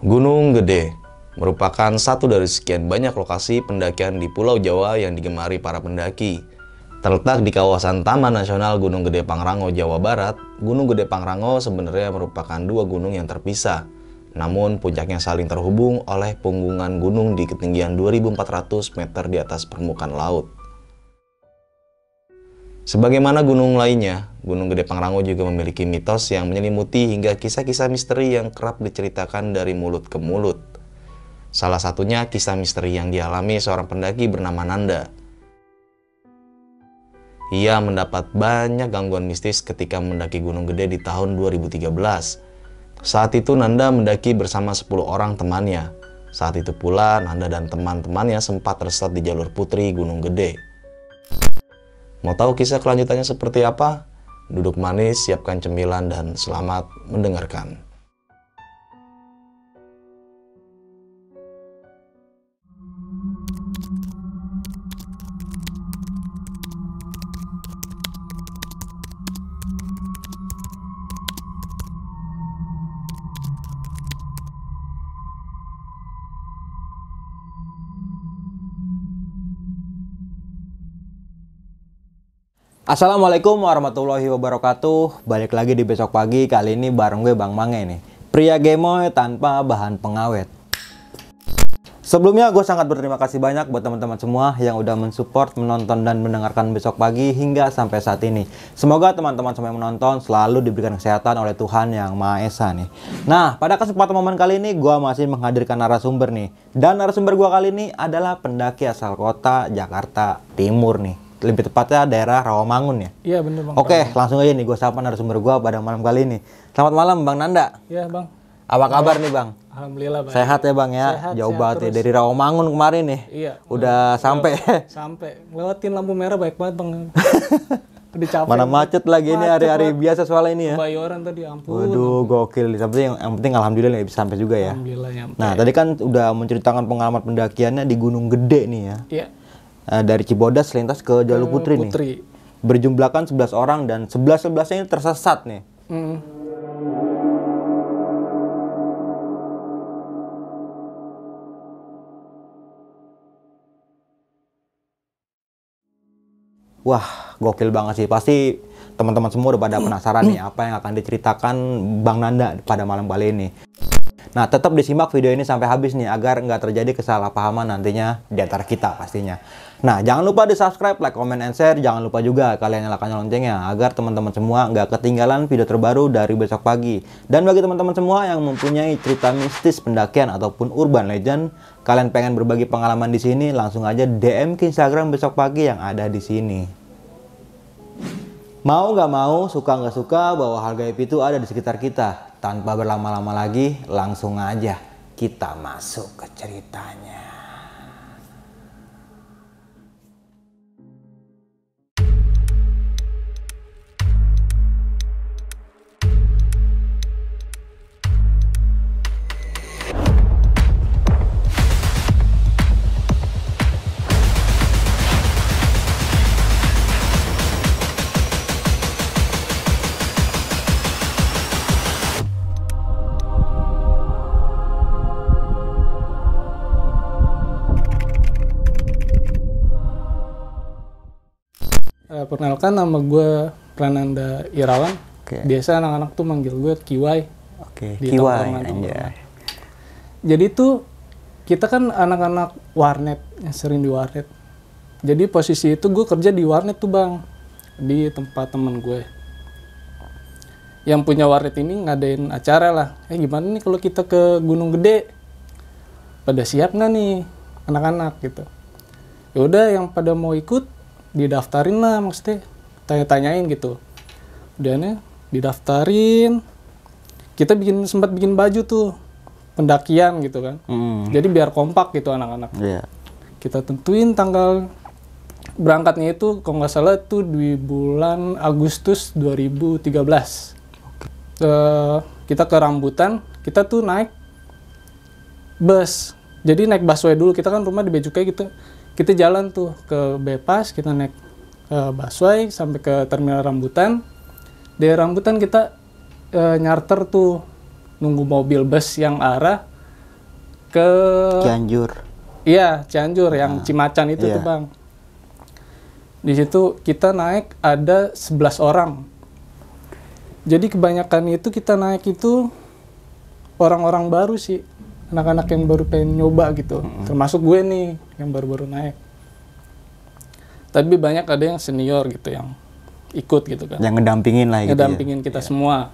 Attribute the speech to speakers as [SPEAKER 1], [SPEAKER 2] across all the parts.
[SPEAKER 1] Gunung Gede merupakan satu dari sekian banyak lokasi pendakian di Pulau Jawa yang digemari para pendaki. Terletak di kawasan Taman Nasional Gunung Gede Pangrango, Jawa Barat, Gunung Gede Pangrango sebenarnya merupakan dua gunung yang terpisah. Namun puncaknya saling terhubung oleh punggungan gunung di ketinggian 2.400 meter di atas permukaan laut. Sebagaimana gunung lainnya, Gunung Gede Pangrango juga memiliki mitos yang menyelimuti hingga kisah-kisah misteri yang kerap diceritakan dari mulut ke mulut. Salah satunya kisah misteri yang dialami seorang pendaki bernama Nanda. Ia mendapat banyak gangguan mistis ketika mendaki Gunung Gede di tahun 2013. Saat itu Nanda mendaki bersama 10 orang temannya. Saat itu pula Nanda dan teman-temannya sempat tersesat di jalur putri Gunung Gede. Mau tahu kisah kelanjutannya seperti apa? Duduk manis, siapkan cemilan, dan selamat mendengarkan.
[SPEAKER 2] Assalamualaikum warahmatullahi wabarakatuh. Balik lagi di Besok Pagi. Kali ini bareng gue Bang Mange nih, pria gemoy tanpa bahan pengawet. Sebelumnya gue sangat berterima kasih banyak buat teman-teman semua yang udah mensupport, menonton, dan mendengarkan Besok Pagi hingga sampai saat ini. Semoga teman-teman semua yang menonton selalu diberikan kesehatan oleh Tuhan Yang Maha Esa nih. Nah, pada kesempatan momen kali ini gue masih menghadirkan narasumber nih. Dan narasumber gue kali ini adalah pendaki asal kota Jakarta Timur nih. Lebih tepatnya daerah Rawamangun ya? Iya bener Bang. Oke, langsung aja nih gue sapa narasumber gue pada malam kali ini. Selamat malam Bang Nanda.
[SPEAKER 3] Iya Bang.
[SPEAKER 2] Apa kabar nih Bang?
[SPEAKER 3] Alhamdulillah Bang.
[SPEAKER 2] Sehat ya Bang ya?
[SPEAKER 3] Sehat,
[SPEAKER 2] jauh
[SPEAKER 3] sehat
[SPEAKER 2] banget ya
[SPEAKER 3] terus.
[SPEAKER 2] dari Rawamangun kemarin nih.
[SPEAKER 3] Iya.
[SPEAKER 2] Udah sampai.
[SPEAKER 3] Sampai. Lewatin lampu merah baik banget Bang. Udah capek.
[SPEAKER 2] Mana macet lagi ini hari-hari biasa soalnya ini ya.
[SPEAKER 3] Kebayoran tadi ampun.
[SPEAKER 2] Waduh gokil. Yang penting alhamdulillah ya bisa sampai juga ya.
[SPEAKER 3] Alhamdulillah nyampe.
[SPEAKER 2] Nah tadi kan udah menceritakan pengalaman pendakiannya di Gunung Gede nih ya.
[SPEAKER 3] Iya.
[SPEAKER 2] Dari Cibodas lintas ke Jalur Putri nih. Berjumlahkan 11 orang dan 11-11-nya ini tersesat nih. Wah, gokil banget sih. Pasti teman-teman semua udah pada penasaran nih apa yang akan diceritakan Bang Nanda pada malam kali ini. Nah, tetap disimak video ini sampai habis nih agar nggak terjadi kesalahpahaman nantinya di antara kita pastinya. Nah, jangan lupa di subscribe, like, comment, and share. Jangan lupa juga kalian nyalakan loncengnya agar teman-teman semua nggak ketinggalan video terbaru dari Besok Pagi. Dan bagi teman-teman semua yang mempunyai cerita mistis pendakian ataupun urban legend, kalian pengen berbagi pengalaman di sini, langsung aja DM ke Instagram Besok Pagi yang ada di sini. Mau nggak mau, suka nggak suka, bahwa hal gaib itu ada di sekitar kita. Tanpa berlama-lama lagi, langsung aja kita masuk ke ceritanya.
[SPEAKER 3] Perkenalkan nama gue Prananda Irawan.
[SPEAKER 2] Oke.
[SPEAKER 3] Biasa anak-anak tuh manggil gue Kiwai.
[SPEAKER 2] Oke,
[SPEAKER 3] Di
[SPEAKER 2] Kiwai
[SPEAKER 3] tongkrongan.
[SPEAKER 2] aja.
[SPEAKER 3] Jadi tuh kita kan anak-anak warnet yang sering di warnet. Jadi posisi itu gue kerja di warnet tuh Bang, di tempat temen gue. Yang punya warnet ini ngadain acara lah. Gimana nih kalau kita ke Gunung Gede? Pada siap nggak nih anak-anak gitu? Ya udah yang pada mau ikut didaftarin lah, maksudnya tanya-tanyain gitu. Udah didaftarin. Kita sempat bikin baju tuh pendakian gitu kan. Jadi biar kompak gitu anak-anak.
[SPEAKER 2] Iya.
[SPEAKER 3] Kita tentuin tanggal berangkatnya itu kalau nggak salah tuh di bulan Agustus 2013. Kita ke Rambutan, kita tuh naik bus. Jadi naik busway dulu, kita kan rumah di Bejukai gitu. Kita jalan tuh ke Bepas, kita naik busway sampai ke Terminal Rambutan. Di Rambutan kita nyarter tuh, nunggu mobil bus yang arah ke
[SPEAKER 2] Cianjur.
[SPEAKER 3] iya Cianjur yang Cimacan itu
[SPEAKER 2] iya.
[SPEAKER 3] tuh Bang. Di situ kita naik ada 11 orang. Jadi kebanyakan itu kita naik itu orang-orang baru sih, anak-anak yang baru pengen nyoba gitu. Termasuk gue nih yang baru-baru naik. Tapi banyak ada yang senior gitu yang ikut gitu kan.
[SPEAKER 2] Yang ngedampingin lah gitu.
[SPEAKER 3] Ngedampingin kita semua.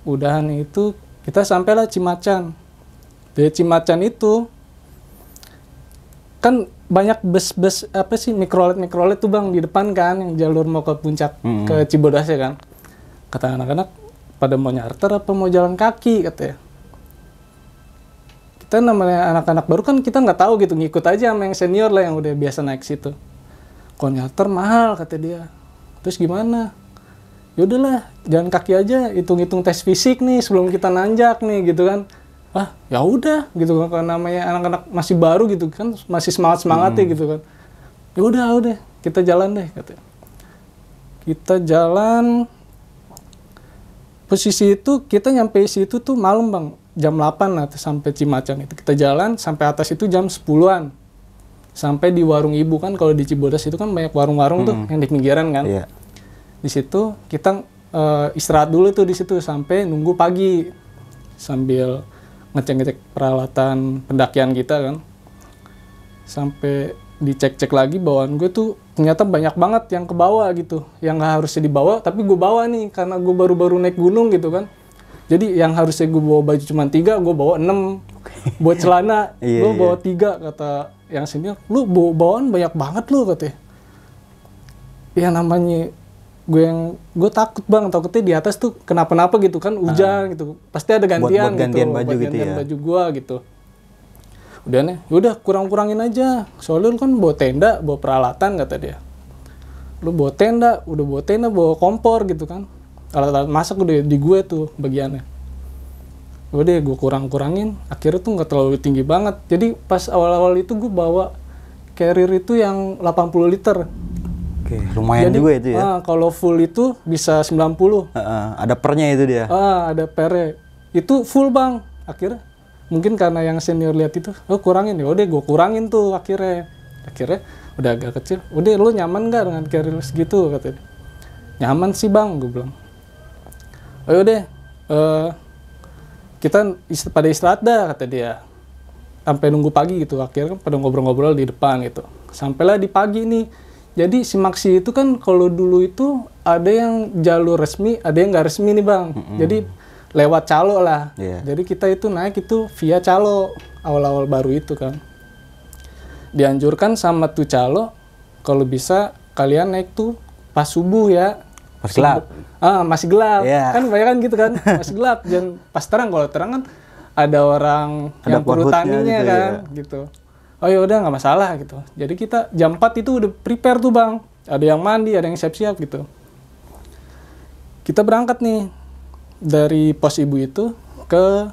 [SPEAKER 3] Udahan itu kita sampailah Cimacan. Dari Cimacan itu kan banyak bus-bus apa sih mikrolet tuh Bang di depan kan yang jalur mau ke puncak ke Cibodas ya kan. Kata anak-anak pada mau nyarter apa mau jalan kaki katanya. Kita namanya anak-anak baru kan kita nggak tahu gitu, ngikut aja sama yang senior lah yang udah biasa naik situ. Kalau nyarter mahal kata dia. Terus gimana? Yaudahlah jalan kaki aja, hitung-hitung tes fisik nih sebelum kita nanjak nih gitu kan. Ah ya udah gitu kan, kalau namanya anak-anak masih baru gitu kan, masih semangat-semangatnya gitu kan. Ya udah kita jalan deh katanya. Kita jalan, posisi itu kita nyampe situ tuh malam Bang, jam 8 lah sampai Cimacan itu. Kita jalan sampai atas itu jam 10-an. Sampai di warung ibu kan, kalau di Cibodas itu kan banyak warung-warung tuh yang di pinggiran kan.
[SPEAKER 2] Iya.
[SPEAKER 3] Di situ kita istirahat dulu tuh di situ sampai nunggu pagi sambil ngecek-ngecek peralatan pendakian kita kan. Sampai dicek-cek lagi bawaan gue tuh ternyata banyak banget yang ke bawah gitu, yang nggak harusnya dibawa tapi gue bawa nih karena gue baru-baru naik gunung gitu kan. Jadi yang harusnya gue bawa baju cuma 3, gue bawa 6. Buat celana gue bawa 3, kata yang senior, lu bawaan banyak banget lu katanya. Ya namanya gue takut Bang, takutnya di atas tuh kenapa-napa gitu kan, hujan gitu, pasti ada gantian
[SPEAKER 2] buat gantian
[SPEAKER 3] gitu,
[SPEAKER 2] baju
[SPEAKER 3] buat
[SPEAKER 2] gitu
[SPEAKER 3] gantian
[SPEAKER 2] ya.
[SPEAKER 3] baju gue gitu. Udah nih, udah kurang-kurangin aja, soalnya lu kan bawa tenda, bawa peralatan kata dia. Lu bawa tenda, bawa kompor gitu kan, alat-alat masak udah di gue tuh bagiannya. Udah gue kurang-kurangin, akhirnya tuh nggak terlalu tinggi banget. Jadi pas awal-awal itu gue bawa carrier itu yang 80 liter.
[SPEAKER 2] Oke, lumayan
[SPEAKER 3] Jadi,
[SPEAKER 2] juga itu ya.
[SPEAKER 3] Kalau full itu bisa 90.
[SPEAKER 2] Ada pernya itu dia.
[SPEAKER 3] Ada pernya. Itu full Bang. Akhirnya mungkin karena yang senior lihat itu, kurangin ya. Udah gue kurangin tuh akhirnya. Akhirnya udah agak kecil. Udah lu nyaman nggak dengan carrier segitu katanya. Nyaman sih Bang, gue bilang. Oh yaudah, kita pada istirahat dah kata dia. Sampai nunggu pagi gitu. Akhirnya pada ngobrol-ngobrol di depan gitu. Sampailah di pagi nih. Jadi Simaksi itu kan kalau dulu itu ada yang jalur resmi, ada yang nggak resmi nih Bang. Jadi lewat calo lah. Jadi kita itu naik itu via calo awal-awal baru itu kan. Dianjurkan sama tuh calo kalau bisa kalian naik tuh pas subuh ya.
[SPEAKER 2] Pas gelap.
[SPEAKER 3] Masih gelap.
[SPEAKER 2] Yeah.
[SPEAKER 3] Kan banyak kan gitu kan, masih gelap. Jangan pas terang, kalau terang kan ada orang
[SPEAKER 2] Ada
[SPEAKER 3] yang perhutaninya
[SPEAKER 2] gitu,
[SPEAKER 3] kan gitu. Oh ya udah nggak masalah gitu. Jadi kita jam 4 itu udah prepare tuh Bang. Ada yang mandi, ada yang siap-siap gitu. Kita berangkat nih dari pos ibu itu ke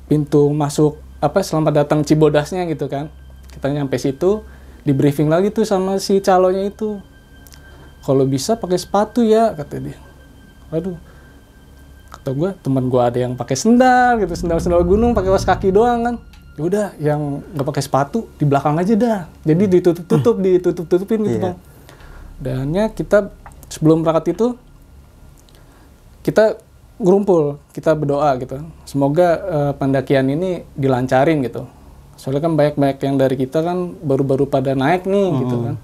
[SPEAKER 3] pintu masuk selamat datang Cibodasnya gitu kan. Kita nyampe situ, di briefing lagi tuh sama si calonya itu. Kalau bisa pakai sepatu ya kata dia. Waduh. Kata gue, teman gue ada yang pakai sendal gitu, sendal gunung pakai kaos kaki doang kan. Udah yang nggak pakai sepatu di belakang aja dah, jadi ditutup-tutupin gitu Bang. Dannya kita sebelum berangkat itu kita ngumpul, kita berdoa gitu, semoga pendakian ini dilancarin gitu. Soalnya kan banyak yang dari kita kan baru-baru pada naik nih gitu kan.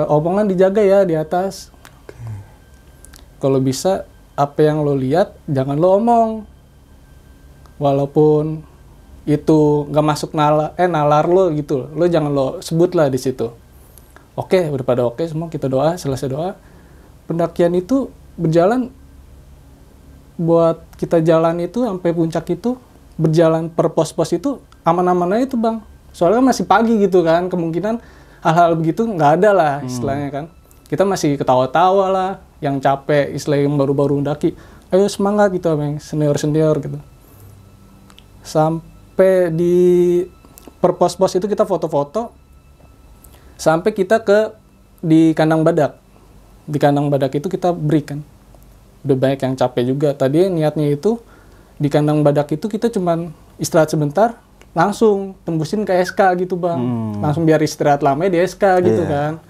[SPEAKER 3] Omongan dijaga ya di atas. Kalau bisa apa yang lo lihat jangan lo omong, walaupun itu nggak masuk nalar lo gitu, lo jangan lo sebut lah di situ. Oke, udah pada oke semua, kita doa, selesai doa, pendakian itu berjalan. Buat kita jalan itu sampai puncak itu berjalan per pos-pos itu aman-aman aja itu Bang. Soalnya masih pagi gitu kan, kemungkinan hal-hal begitu nggak ada lah istilahnya kan. Kita masih ketawa-tawa lah, yang capek istilahnya yang baru-baru mendaki, ayo semangat gitu Bang, senior-senior gitu. Sampai di per pos-pos itu kita foto-foto sampai kita di kandang badak. Di kandang badak itu kita break kan. Udah banyak yang capek juga. Tadi niatnya itu Di kandang badak itu kita cuman istirahat sebentar, langsung tembusin ke SK gitu bang. Langsung biar istirahat lama di SK gitu kan.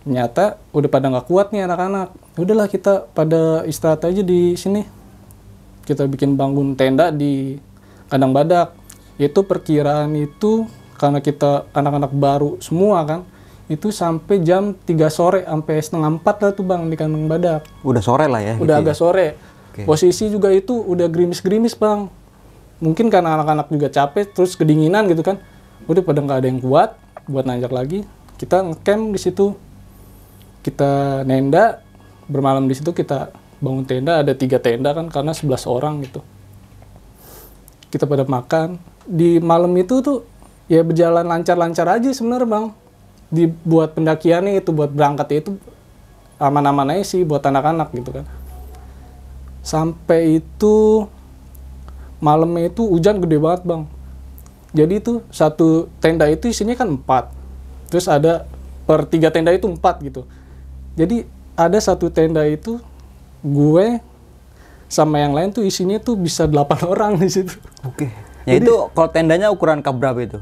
[SPEAKER 3] Ternyata udah pada nggak kuat nih anak-anak. Udahlah kita pada istirahat aja di sini. Kita bikin bangun tenda di kandang badak. Itu perkiraan itu karena kita anak-anak baru semua kan. Itu sampai jam 3 sore sampai setengah 4 lah tuh bang di kandang badak.
[SPEAKER 2] Udah sore lah ya.
[SPEAKER 3] Udah
[SPEAKER 2] gitu
[SPEAKER 3] agak sore. Posisi juga itu udah gerimis-gerimis bang. Mungkin karena anak-anak juga capek terus kedinginan gitu kan. Udah pada nggak ada yang kuat buat nanjak lagi. Kita ngecamp di situ. Kita nenda bermalam di situ, kita bangun tenda, ada 3 tenda kan karena 11 orang gitu. Kita pada makan. Di malam itu tuh ya berjalan lancar-lancar aja sebenarnya bang. Dibuat pendakiannya itu, buat berangkat itu aman-aman aja sih buat anak-anak gitu kan. Sampai itu malamnya itu hujan gede banget bang. Jadi itu satu tenda itu isinya kan 4. Terus ada per 3 tenda itu 4 gitu. Jadi ada satu tenda itu gue sama yang lain tuh isinya tuh bisa 8 orang di situ.
[SPEAKER 2] Oke. Ya itu kalau tendanya ukuran kap berapa itu?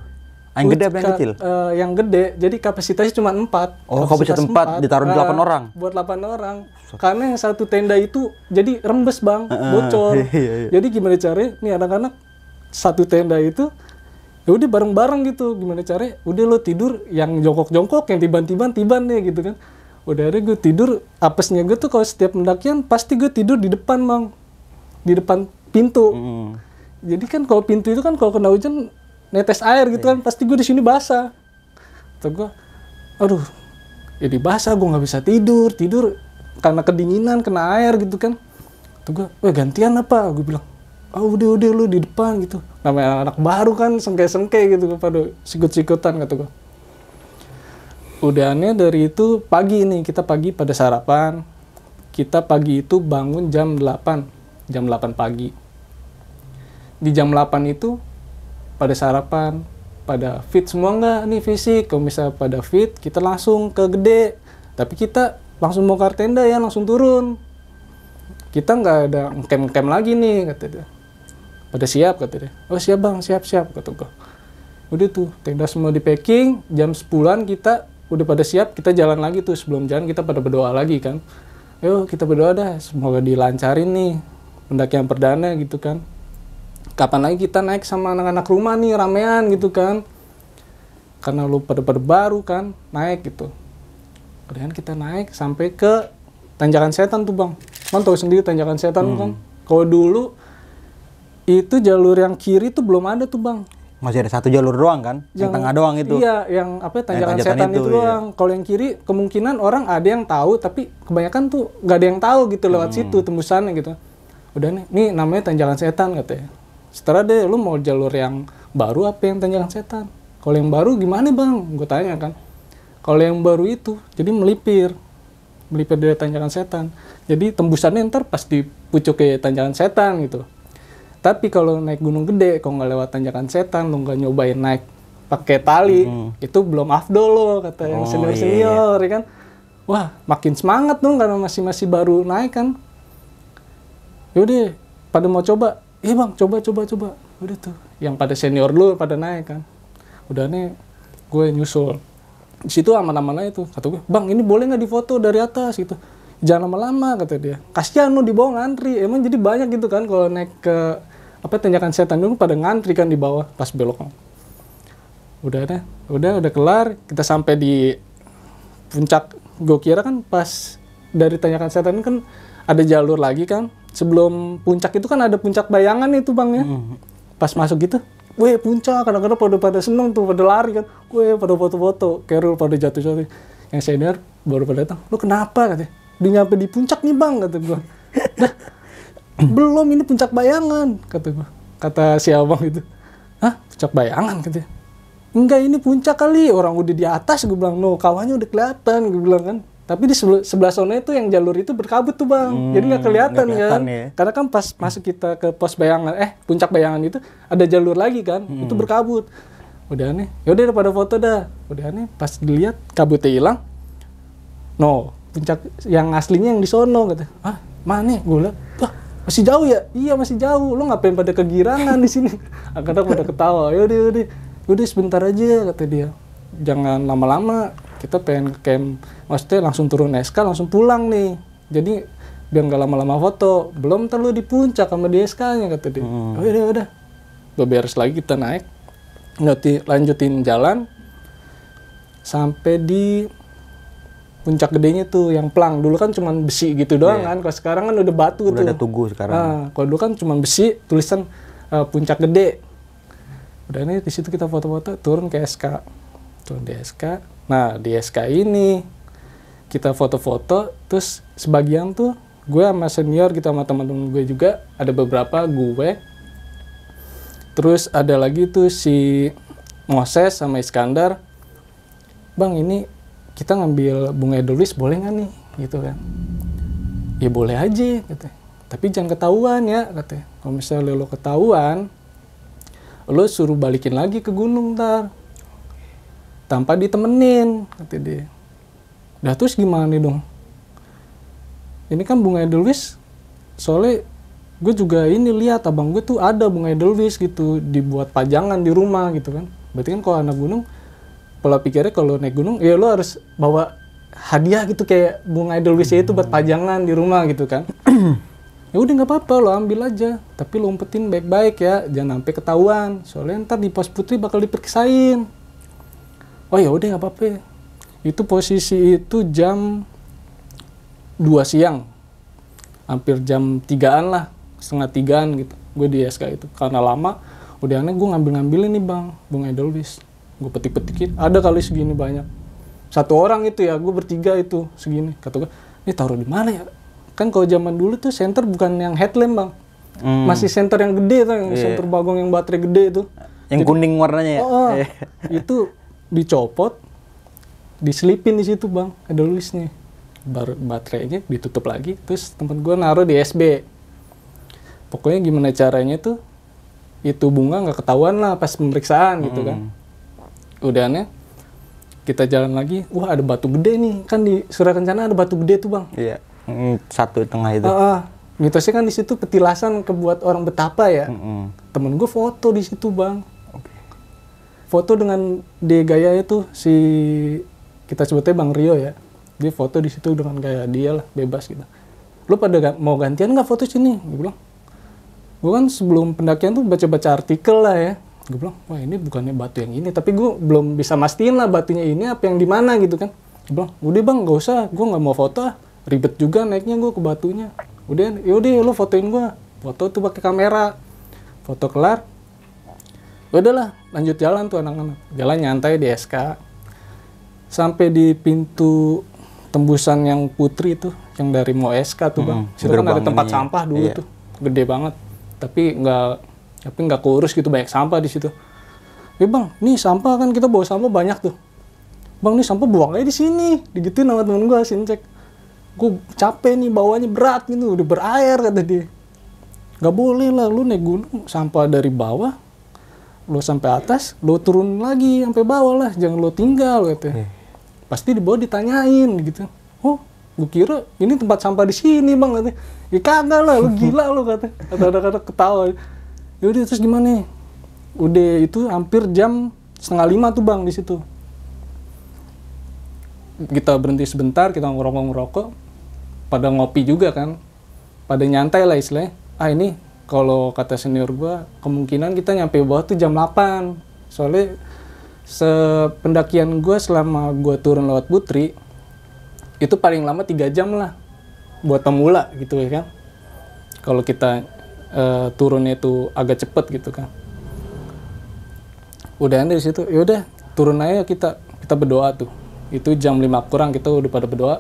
[SPEAKER 2] Yang gede apa yang kecil?
[SPEAKER 3] Yang gede. Jadi kapasitasnya cuma 4.
[SPEAKER 2] Oh, kapasitas 4 ditaruh di 8 orang.
[SPEAKER 3] Buat 8 orang. Karena yang satu tenda itu jadi rembes bang, bocor. Jadi gimana caranya? Nih anak-anak satu tenda itu ya udah bareng-bareng gitu. Gimana caranya? Udah lo tidur yang jongkok-jongkok, yang tiban-tiban nih gitu kan. Udah ada gue tidur, apesnya gue tuh kalau setiap pendakian pasti gue tidur di depan bang, di depan pintu. Jadi kan kalau pintu itu kan kalau kena hujan netes air gitu kan, pasti gue di sini basah. Terus gue, aduh, jadi basah, gue nggak bisa tidur karena kedinginan kena air gitu kan. Terus gue, weh gantian apa? Gue bilang, oh udah lu di depan gitu. Namanya anak baru kan sengke-sengke gitu, pada sikut-sikutan kata gue. Udahannya dari itu pagi nih, kita pagi pada sarapan. Kita pagi itu bangun jam 8 pagi. Di jam 8 itu pada sarapan, pada fit semua nggak nih fisik. Kalau misalnya pada fit, kita langsung ke gede. Tapi kita langsung bongkar tenda ya, langsung turun. Kita nggak ada ngkem lagi nih, kata dia. Pada siap, kata dia. Oh siap bang, siap, kata gue. Udah tuh, tenda semua di packing, jam 10-an kita udah pada siap, kita jalan lagi tuh. Sebelum jalan kita pada berdoa lagi kan. Yuk kita berdoa dah, semoga dilancarin nih pendakian perdana gitu kan. Kapan lagi kita naik sama anak-anak rumah nih ramean gitu kan. Karena lu pada baru kan naik gitu. Kemudian kita naik sampai ke Tanjakan Setan tuh bang. Kan tahu sendiri Tanjakan Setan kan. Kalau dulu itu jalur yang kiri tuh belum ada tuh bang.
[SPEAKER 2] Masih ada satu jalur doang kan? Yang tengah doang itu.
[SPEAKER 3] Iya, yang apa Tanjakan Setan itu doang. Kalau yang kiri kemungkinan orang ada yang tahu, tapi kebanyakan tuh nggak ada yang tahu gitu lewat situ tembusannya gitu. Udah nih namanya Tanjakan Setan katanya. Setelah deh, lu mau jalur yang baru apa yang Tanjakan Setan? Kalau yang baru gimana bang? Gue tanya kan. Kalau yang baru itu, jadi melipir dari Tanjakan Setan. Jadi tembusannya ntar pas di pucuk ke Tanjakan Setan gitu. Tapi kalau naik Gunung Gede, kalau nggak lewat Tanjakan Setan, lo nggak nyobain naik pakai tali, itu belum afdol lo, kata yang senior-senior, ya kan. Wah, makin semangat dong karena masih baru naik kan. Yaudah, pada mau coba, iya bang, coba. Udah tuh, yang pada senior dulu pada naik kan. Udah nih, gue nyusul. Di situ aman-aman aja tuh. Kata gue, bang ini boleh nggak difoto dari atas gitu. Jangan lama-lama, kata dia. Kasihan lu di bawah ngantri. Emang jadi banyak gitu kan kalau naik ke Tanjakan Setan dulu pada ngantri kan di bawah pas belok. Udah kelar. Kita sampai di puncak. Gue kira kan pas dari Tanjakan Setan kan ada jalur lagi kan. Sebelum puncak itu kan ada puncak bayangan itu bang ya. Pas masuk gitu, weh puncak. Kadang-kadang pada seneng tuh, pada lari kan. Weh pada foto-foto. Kerul pada jatuh-jatuh. Yang senior baru pada datang. Lu kenapa katanya? Udah nyampe di puncak nih bang, kata gue. Dah, belum, ini puncak bayangan, kata gue. Kata si abang itu. Hah? Puncak bayangan, katanya. Enggak, ini puncak kali, orang udah di atas, gue bilang. No, kawannya udah kelihatan, gue bilang kan. Tapi di sebelah sana itu yang jalur itu berkabut tuh bang. Jadi nggak kelihatan kan. Ya. Karena kan pas masuk kita ke pos bayangan, puncak bayangan itu, ada jalur lagi kan, itu berkabut. Udah nih, yaudah pada foto dah. Udah nih, pas dilihat kabutnya hilang. No, puncak yang aslinya yang di sono, kata. Ah, mana? Gue lihat, wah masih jauh ya? Iya masih jauh. Lo ngapain pada kegirangan di sini? Akhirnya pada ketawa. Yaudah sebentar aja kata dia. Jangan lama-lama. Kita pengen camp. Maksudnya langsung turun SK langsung pulang nih. Jadi biar nggak lama-lama foto. Belum ntar lo di puncak sama di SK-nya kata dia. Udah. Beres lagi kita naik. Lanjutin jalan sampai di puncak gedenya tuh yang plang. Dulu kan cuma besi gitu doang kan. Kalau sekarang kan udah batu tuh.
[SPEAKER 2] Udah ada tugu sekarang.
[SPEAKER 3] Nah, kalau dulu kan cuma besi, tulisan puncak gede. Udah nih di situ kita foto-foto, turun ke SK. Turun di SK. Nah, di SK ini kita foto-foto, terus sebagian tuh gue sama senior gitu sama teman-teman gue juga, ada beberapa gue. Terus ada lagi tuh si Moses sama Iskandar. Bang, ini kita ngambil bunga edelweiss boleh nggak nih gitu kan? Ya boleh aja katanya, tapi jangan ketahuan ya katanya. Kalau misalnya lo ketahuan, lo suruh balikin lagi ke gunung ntar tanpa ditemenin kata dia. Dah terus gimana nih dong? Ini kan bunga edelweiss, soalnya gue juga ini lihat abang gue tuh ada bunga edelweiss gitu dibuat pajangan di rumah gitu kan. Berarti kan kalau anak gunung pola pikirnya kalau naik gunung, ya lo harus bawa hadiah gitu kayak bunga edelweiss itu buat pajangan di rumah gitu kan. Ya udah nggak apa-apa, lo ambil aja, tapi lo umpetin baik-baik ya, jangan sampai ketahuan. Soalnya ntar di pos putri bakal diperiksain. Oh ya udah nggak apa-apa. Itu posisi itu jam 2 siang, hampir jam 3-an lah, setengah 3-an gitu. Gue di SK itu karena lama, udah aneh gue ngambil-ngambilin nih bang, bunga edelweiss. Gue petik-petikin, ada kali segini banyak. Satu orang itu ya, gue bertiga itu segini. Kata gue, ini taruh di mana ya? Kan kalau zaman dulu tuh senter bukan yang headlamp bang, masih senter yang gede tuh, yang senter bagong yang baterai gede itu.
[SPEAKER 2] Yang kuning warnanya ya?
[SPEAKER 3] Itu dicopot, diselipin di situ bang, edelweissnya. Baterainya ditutup lagi, terus tempat gue naruh di SB. Pokoknya gimana caranya tuh, itu bunga nggak ketahuan lah pas pemeriksaan gitu kan. Udahnya kita jalan lagi, wah ada batu gede nih, kan di Surya Kencana ada batu gede tuh bang.
[SPEAKER 2] Iya, satu tengah itu.
[SPEAKER 3] Mitosnya kan di situ petilasan kebuat orang betapa ya. Temen gue foto di situ bang. Foto dengan dia gaya itu si kita sebutnya Bang Rio ya. Dia foto di situ dengan gaya dia lah, bebas gitu. Lu pada mau gantian nggak foto sini? Gue bilang. Gue kan sebelum pendakian tuh baca-baca artikel lah ya. Gue bilang, wah ini bukannya batu yang ini, tapi gue belum bisa mastiin lah batunya ini apa yang di mana gitu kan. Gue bilang, udah bang, gak usah, gue nggak mau foto, ribet juga naiknya gue ke batunya. Yaudah, lo fotoin gue, foto tuh pakai kamera, foto kelar, udahlah, lanjut jalan tuh anak-anak, jalan nyantai di SK, sampai di pintu tembusan yang Putri tuh, yang dari mau SK tuh bang, situ kan ada tempat sampah dulu tuh, gede banget, tapi nggak keurus gitu, banyak sampah di situ. Ya bang, nih sampah kan kita bawa sampah banyak tuh. Bang, nih sampah buang aja di sini. Digituin sama temen gue, Sincek. Gue capek nih bawanya berat gitu, udah berair kata dia. Gak boleh lah, lu naik gunung sampah dari bawah, lu sampai atas, lu turun lagi sampai bawah lah, jangan lu tinggal katanya. Pasti di bawah ditanyain gitu. Oh, gue kira ini tempat sampah di sini bang katanya. Ya kagak lah, lu gila lu katanya. Kata-kata ketawa. Yaudah terus gimana nih? Udah itu hampir jam 4:30 tuh bang di situ. Kita berhenti sebentar, kita ngerokok, pada ngopi juga kan, pada nyantai lah istilahnya. Ini kalau kata senior gua kemungkinan kita nyampe bawah tuh jam 8. Soalnya sependakian gua selama gua turun lewat Putri itu paling lama 3 jam lah buat pemula gitu ya kan. Kalau kita turunnya itu agak cepet gitu kan. Udah dari situ, yaudah turun aja kita berdoa tuh. Itu jam 5 kurang kita udah pada berdoa.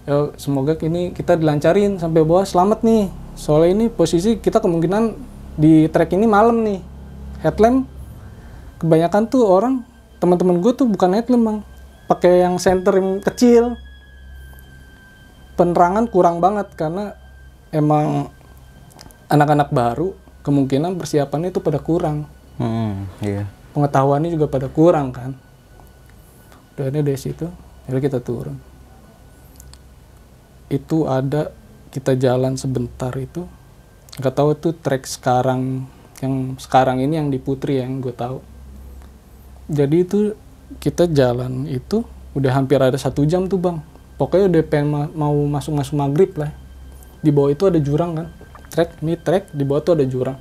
[SPEAKER 3] Ya, semoga ini kita dilancarin sampai bawah selamat nih. Soalnya ini posisi kita kemungkinan di trek ini malam nih. Headlamp kebanyakan tuh orang, teman-teman gue tuh bukan headlamp bang, pakai yang senter yang kecil. Penerangan kurang banget karena emang anak-anak baru kemungkinan persiapannya itu pada kurang. Pengetahuannya juga pada kurang kan. Udah dari situ, jadi kita turun. Itu ada kita jalan sebentar itu Nggak tahu tuh trek sekarang, yang sekarang ini yang di Putri yang gue tahu. Jadi itu kita jalan itu udah hampir ada 1 jam tuh bang. Pokoknya udah pengen mau masuk maghrib lah. Di bawah itu ada jurang kan, trek, di bawah tuh ada jurang.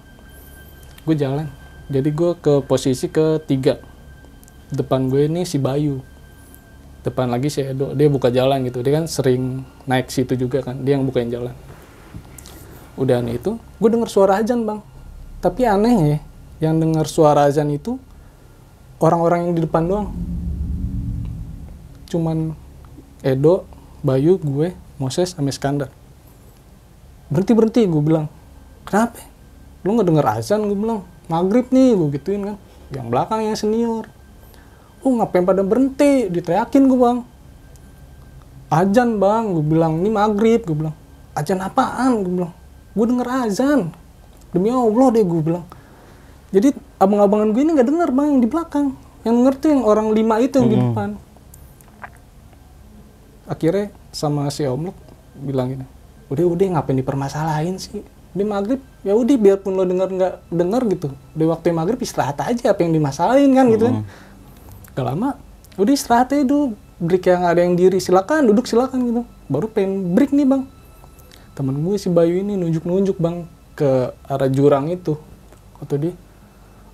[SPEAKER 3] Gue jalan, jadi gue ke posisi ketiga. Depan gue ini si Bayu, depan lagi si Edo, dia buka jalan gitu. Dia kan sering naik situ juga kan, dia yang bukain jalan. Udah nih itu, gue denger suara azan bang. Tapi aneh ya, yang denger suara azan itu orang-orang yang di depan doang. Cuman Edo, Bayu, gue, Moses, sama Iskandar. Berhenti, gue bilang. Kenapa? Lu gak denger azan? Gue bilang. Maghrib nih, gue gituin kan. Yang belakang yang senior. Ngapain pada berhenti? Diteriakin gue bang. Azan bang, gue bilang. Ini maghrib, gue bilang. Azan apaan? Gue bilang. Gue denger azan. Demi Allah deh, gue bilang. Jadi abang-abangan gue ini gak denger bang, yang di belakang. Yang denger tuh yang orang 5 itu yang di depan. Akhirnya sama si Om Luk bilang gini, udah ngapain dipermasalahin sih, di maghrib ya udah biarpun lo nggak denger gitu, di waktu maghrib istirahat aja, apa yang dimasalahin kan gitu kan. Gak lama udah istirahat aja dulu, break yang ada yang diri, silakan duduk silakan gitu. Baru pengen break nih bang, temen gue si Bayu ini nunjuk bang ke arah jurang itu. Kata dia,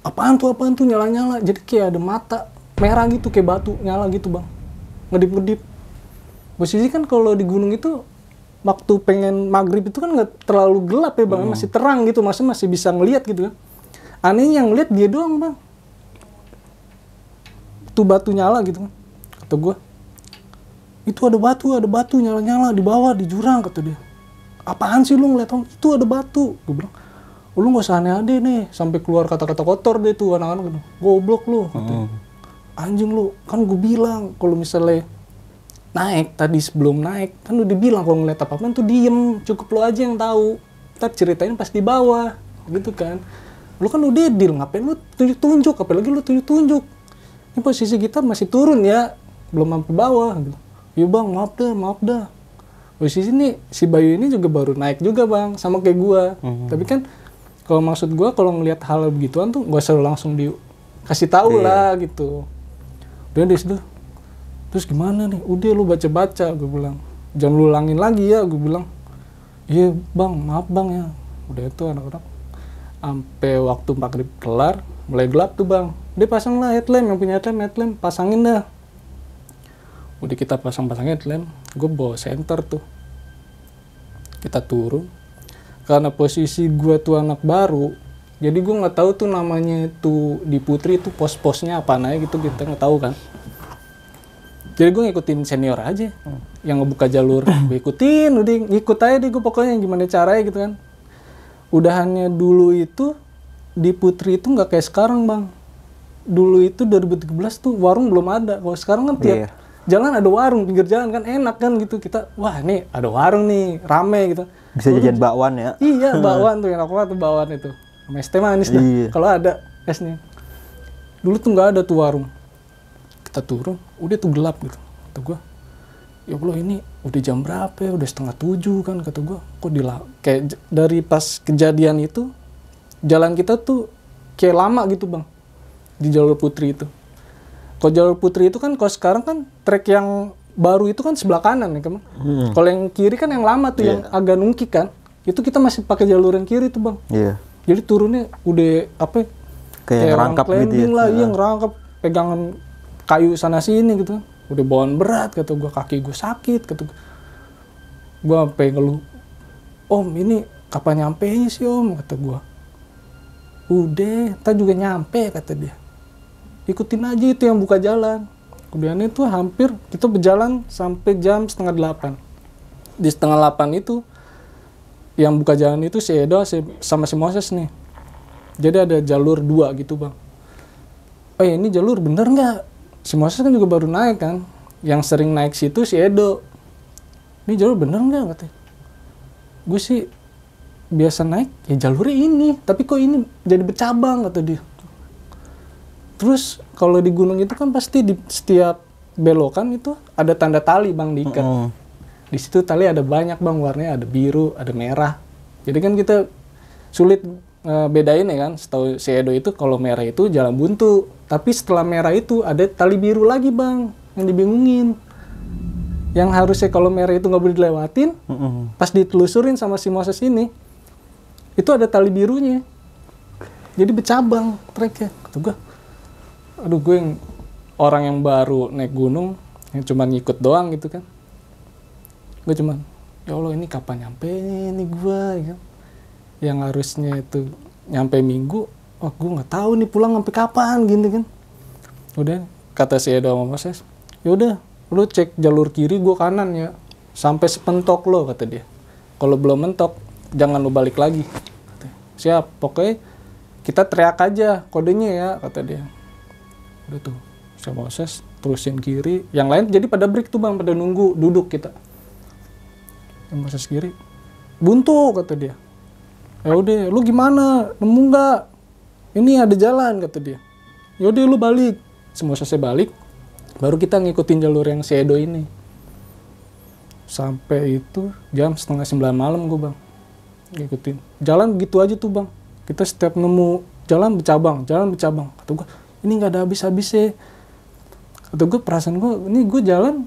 [SPEAKER 3] apaan tuh nyala-nyala, jadi kayak ada mata merah gitu, kayak batu nyala gitu bang, ngedip-ngedip. Posisi kan kalau di gunung itu waktu pengen maghrib itu kan nggak terlalu gelap ya bang, masih terang gitu, masih bisa ngelihat gitu kan. Anehnya yang ngelihat dia doang bang. Itu batu nyala gitu kan. Kata gue, itu ada batu nyala-nyala di bawah di jurang, kata dia. Apaan sih lu ngeliat? Itu ada batu. Gue bilang, lu nggak usah aneh-aneh nih, sampai keluar kata-kata kotor deh tuh anak-anak gitu. Goblok lu, katanya. Anjing lu, kan gue bilang kalau misalnya naik tadi sebelum naik kan udah bilang kalau ngeliat apa-apa tuh diem, cukup lo aja yang tahu, ntar ceritain pas di bawah gitu kan. Lu kan udah deal, ngapain lu tunjuk-tunjuk, apalagi lu tunjuk-tunjuk. Ini posisi kita masih turun ya, belum sampai bawah gitu. Iya bang, maaf dah. Posisi ini si Bayu ini juga baru naik juga bang, sama kayak gua. Tapi kan kalau maksud gua kalau ngeliat hal begituan tuh gak selalu langsung dikasih tahu lah gitu. Udah di situ. Terus gimana nih? Udah lu baca-baca, gue bilang. Jangan lu ulangin lagi ya, gue bilang. Iya bang, maaf bang ya. Udah itu anak-anak. Sampai waktu maghrib kelar, mulai gelap tuh bang. Dia pasang lah headlamp, yang punya headlamp, pasangin dah. Udah kita pasang-pasangin headlamp, gue bawa senter tuh. Kita turun. Karena posisi gue tuh anak baru, jadi gue nggak tahu tuh namanya itu di Putri itu pos-posnya apa aja gitu, kita nggak tahu kan. Jadi gue ngikutin senior aja, yang ngebuka jalur, gue ikutin, udah ngikut aja deh gue pokoknya gimana caranya gitu kan. Udahannya dulu itu, di Putri itu nggak kayak sekarang bang. Dulu itu 2013 tuh warung belum ada, kalau sekarang kan tiap jalan ada warung, pinggir jalan kan enak kan gitu. Kita, wah nih ada warung nih, rame gitu.
[SPEAKER 2] Bisa jajan bakwan ya?
[SPEAKER 3] Iya, bakwan tuh, enak banget tuh bakwan itu. Sama es teh manis dah, kalau ada esnya. Dulu tuh nggak ada tuh warung. Kita turun, udah tuh gelap gitu. Kata gue, ya Allah ini udah jam berapa ya? Udah 6:30 kan, kata gue. Kok kayak dari pas kejadian itu, jalan kita tuh kayak lama gitu bang. Di jalur Putri itu. Kalau jalur Putri itu kan, kalau sekarang kan trek yang baru itu kan sebelah kanan ya kan. Kalau yang kiri kan yang lama tuh, yang agak nungkik kan. Itu kita masih pakai jalur yang kiri tuh bang. Jadi turunnya udah apa? Kayak
[SPEAKER 2] ngerangkap gitu ya.
[SPEAKER 3] Lah, iya ngerangkap, pegangan kayu sana sini gitu. Udah bawaan berat, kata gue, kaki gue sakit, kata gue. Gue sampai ngeluh, Om ini kapan nyampenya sih Om, kata gue. Udah, ntar juga nyampe, kata dia. Ikutin aja itu yang buka jalan. Kemudian itu hampir kita berjalan sampai jam 7:30. Di 7:30 itu yang buka jalan itu si Edo sama si Moses nih. Jadi ada jalur 2 gitu bang. Ini jalur bener nggak? Si Moses kan juga baru naik kan. Yang sering naik situ si Edo. Ini jalur bener nggak katanya? Gue sih biasa naik ya jalurnya ini. Tapi kok ini jadi bercabang kata dia. Terus kalau di gunung itu kan pasti di setiap belokan itu ada tanda tali bang diikat. Di situ tali ada banyak bang, warnanya ada biru, ada merah. Jadi kan kita sulit bedain ya kan. Setahu si Edo itu kalau merah itu jalan buntu, tapi setelah merah itu ada tali biru lagi bang, yang dibingungin. Yang harusnya kalau merah itu nggak boleh dilewatin, pas ditelusurin sama si Moses ini, itu ada tali birunya. Jadi bercabang treknya. Kata gue, aduh gue yang orang yang baru naik gunung, yang cuma ngikut doang gitu kan. Gue cuman, ya Allah ini kapan nyampe nih gue, ya kan? Yang harusnya itu nyampe minggu, oh gue nggak tahu nih pulang sampai kapan gitu kan. Udah kata si Edo sama Moses, ya udah lu cek jalur kiri, gue kanan ya, sampai sepentok lo kata dia. Kalau belum mentok jangan lu balik lagi. Siap, pokoknya kita teriak aja kodenya ya kata dia. Udah tuh sama Moses terusin kiri, yang lain jadi pada break tuh bang, pada nunggu duduk kita. Yang Moses kiri buntu kata dia. Ya udah lu gimana, nemu nggak, ini ada jalan kata dia. Ya udah lu balik. Semua Mosesnya balik, baru kita ngikutin jalur yang si Edo ini. Sampai itu jam 8:30 malam gue bang ngikutin jalan begitu aja tuh bang. Kita setiap nemu jalan bercabang. Kata gue ini nggak ada habis-habisnya. Kata gue perasaan gue ini gue jalan,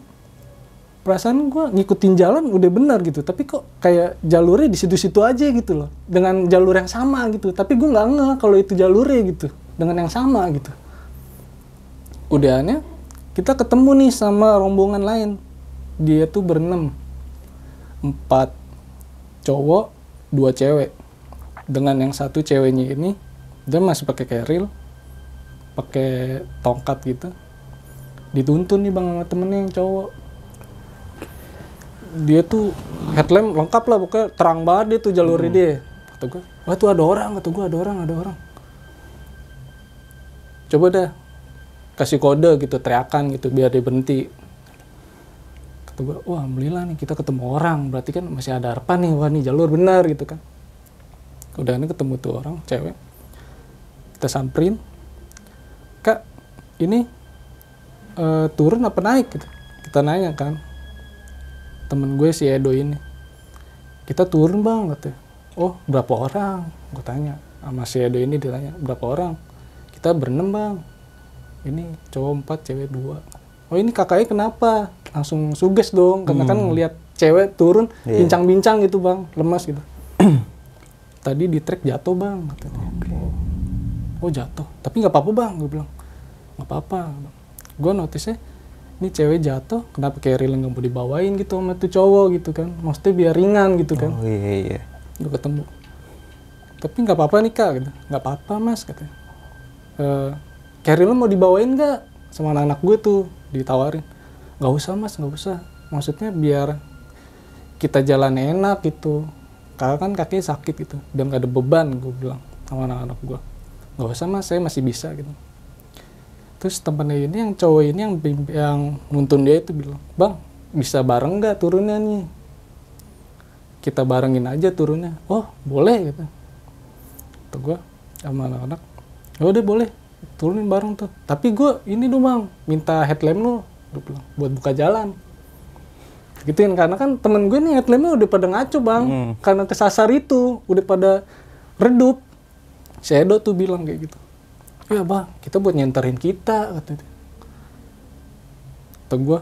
[SPEAKER 3] perasaan gue ngikutin jalan udah benar gitu, tapi kok kayak jalurnya di situ-situ aja gitu loh, dengan jalur yang sama gitu. Tapi gue nggak ngeh kalau itu jalurnya gitu dengan yang sama gitu. Udahannya kita ketemu nih sama rombongan lain. Dia tuh berenam, 4 cowok 2 cewek. Dengan yang satu ceweknya ini dia masih pakai keril, pakai tongkat gitu. Dituntun nih bang sama temennya yang cowok. Dia tuh headlamp lengkap lah, pokoknya terang banget dia tuh jalurnya dia. Kata gue, wah tuh ada orang, kata gue ada orang. Coba dah kasih kode gitu, teriakan gitu biar dia berhenti. Kata gue, wah alhamdulillah nih kita ketemu orang, berarti kan masih ada harapan nih, wah nih jalur benar gitu kan. Udah ini ketemu tuh orang cewek, kita samperin, kak ini turun apa naik gitu. Kita nanya kan, temen gue si Edo ini, kita turun bang katanya. Oh berapa orang, gue tanya sama si Edo ini, ditanya berapa orang. Kita berenam bang, ini cowok 4 cewek 2. Oh ini kakaknya kenapa, langsung suges dong karena kan ngelihat cewek turun bincang-bincang gitu bang, lemas gitu. Tadi di trek jatuh bang katanya. Oh jatuh, tapi nggak apa-apa bang, gue bilang nggak apa-apa. Gue notice-nya ini cewek jatuh, kenapa keril nggak mau dibawain gitu sama tuh cowok gitu kan, maksudnya biar ringan gitu kan.
[SPEAKER 2] Oh iya.
[SPEAKER 3] Gue ketemu, tapi nggak apa-apa nih kak gitu. Nggak apa-apa mas katanya. Keril mau dibawain nggak sama anak-anak gue tuh, ditawarin. Nggak usah mas, nggak usah, maksudnya biar kita jalan enak gitu, karena kan kakinya sakit gitu, dan nggak ada beban, gue bilang sama anak-anak gue. Nggak usah mas, saya masih bisa gitu. Terus temennya ini yang cowok ini yang nuntun dia itu bilang, bang bisa bareng nggak turunnya nih, kita barengin aja turunnya. Oh boleh gitu. Kata gue sama anak-anak, ya udah boleh turunin bareng tuh, tapi gue ini dong bang minta headlamp lo, gue bilang, buat buka jalan gituin, karena kan temen gue nih headlampnya udah pada ngaco bang, karena kesasar itu udah pada redup. Si Edo tuh bilang kayak gitu, ya bang kita buat nyenterin kita katanya. Kata gue,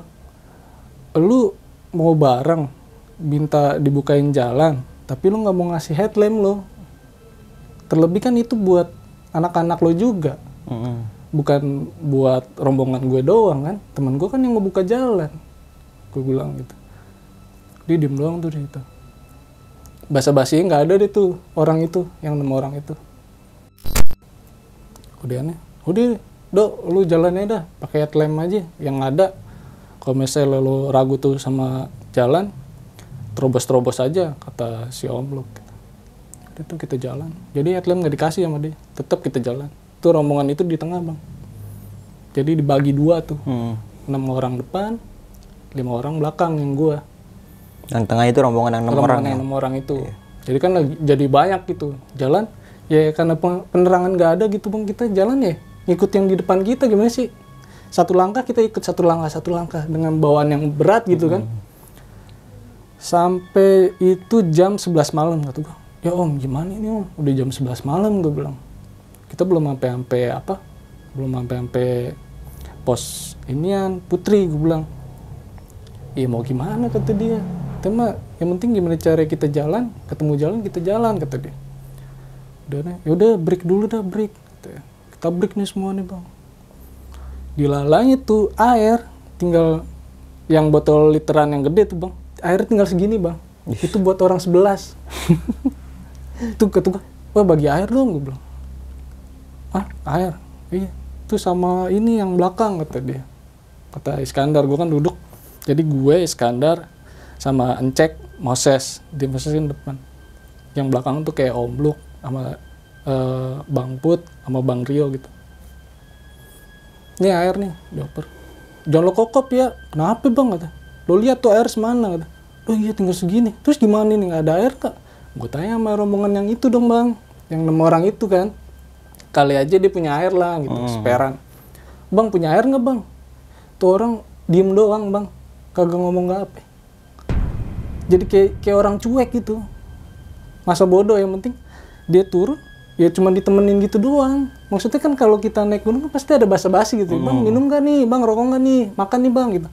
[SPEAKER 3] lu mau bareng minta dibukain jalan tapi lu nggak mau ngasih headlamp lo, terlebih kan itu buat anak-anak lo juga, bukan buat rombongan gue doang kan, teman gue kan yang mau buka jalan. Gue bilang gitu, dia diem doang tuh di situ, basa-basinya nggak ada deh tuh orang itu, yang 6 orang itu. Udah dok lu jalannya dah pakai headlamp aja yang ada, kalau misalnya lu ragu tuh sama jalan terobos-terobos aja kata si Om Luk. Itu kita jalan, jadi headlamp nggak dikasih sama dia, tetap kita jalan. Tuh rombongan itu di tengah bang, jadi dibagi 2 tuh, 6 orang depan, 5 orang belakang yang gua.
[SPEAKER 2] Yang tengah itu rombongan yang 6 orang.
[SPEAKER 3] Yang 6 orang itu. Iya. Jadi kan jadi banyak gitu jalan. Ya karena penerangan nggak ada gitu bang, kita jalan ya ngikut yang di depan kita, gimana sih? Satu langkah kita ikut satu langkah dengan bawaan yang berat gitu kan. Sampai itu jam 11 malam kata gua. Ya om, gimana ini om? Udah jam 11 malam, gue bilang. Kita belum sampai apa? Belum sampai pos inian Putri, gue bilang. Iya mau gimana, kata dia. Kita mah yang penting gimana cara kita jalan, ketemu jalan kita jalan, kata dia. Udah break dulu dah, break. Kita break nih semua nih bang. Dilalanya tuh air, tinggal yang botol literan yang gede tuh bang. Air tinggal segini bang. Itu buat orang 11. Itu ketua, wah bagi air dong, gue bilang. Ah air? Iya. Itu sama ini yang belakang, kata dia. Kata Iskandar, gue kan duduk. Jadi gue, Iskandar, sama Encek, Moses. Di Mosesin depan. Yang belakang tuh kayak Om Luk, sama Bang Put, sama Bang Rio gitu. Ini air nih, dioper. Jangan lo kokop ya. Kenapa bang, kata. Lo lihat tuh air semana, kata. Oh iya tinggal segini. Terus gimana nih, nggak ada air kak? Gue tanya sama rombongan yang itu dong bang. Yang 6 orang itu kan. Kali aja dia punya air lah gitu, seperan. Bang punya air nggak bang? Tuh orang diem doang bang. Kagak ngomong nggak apa. Jadi kayak orang cuek gitu. Masa bodoh, yang penting dia turun. Ya cuma ditemenin gitu doang. Maksudnya kan kalau kita naik gunung kan pasti ada basa-basi gitu. Bang minum gak nih? Bang rokok gak nih? Makan nih bang gitu.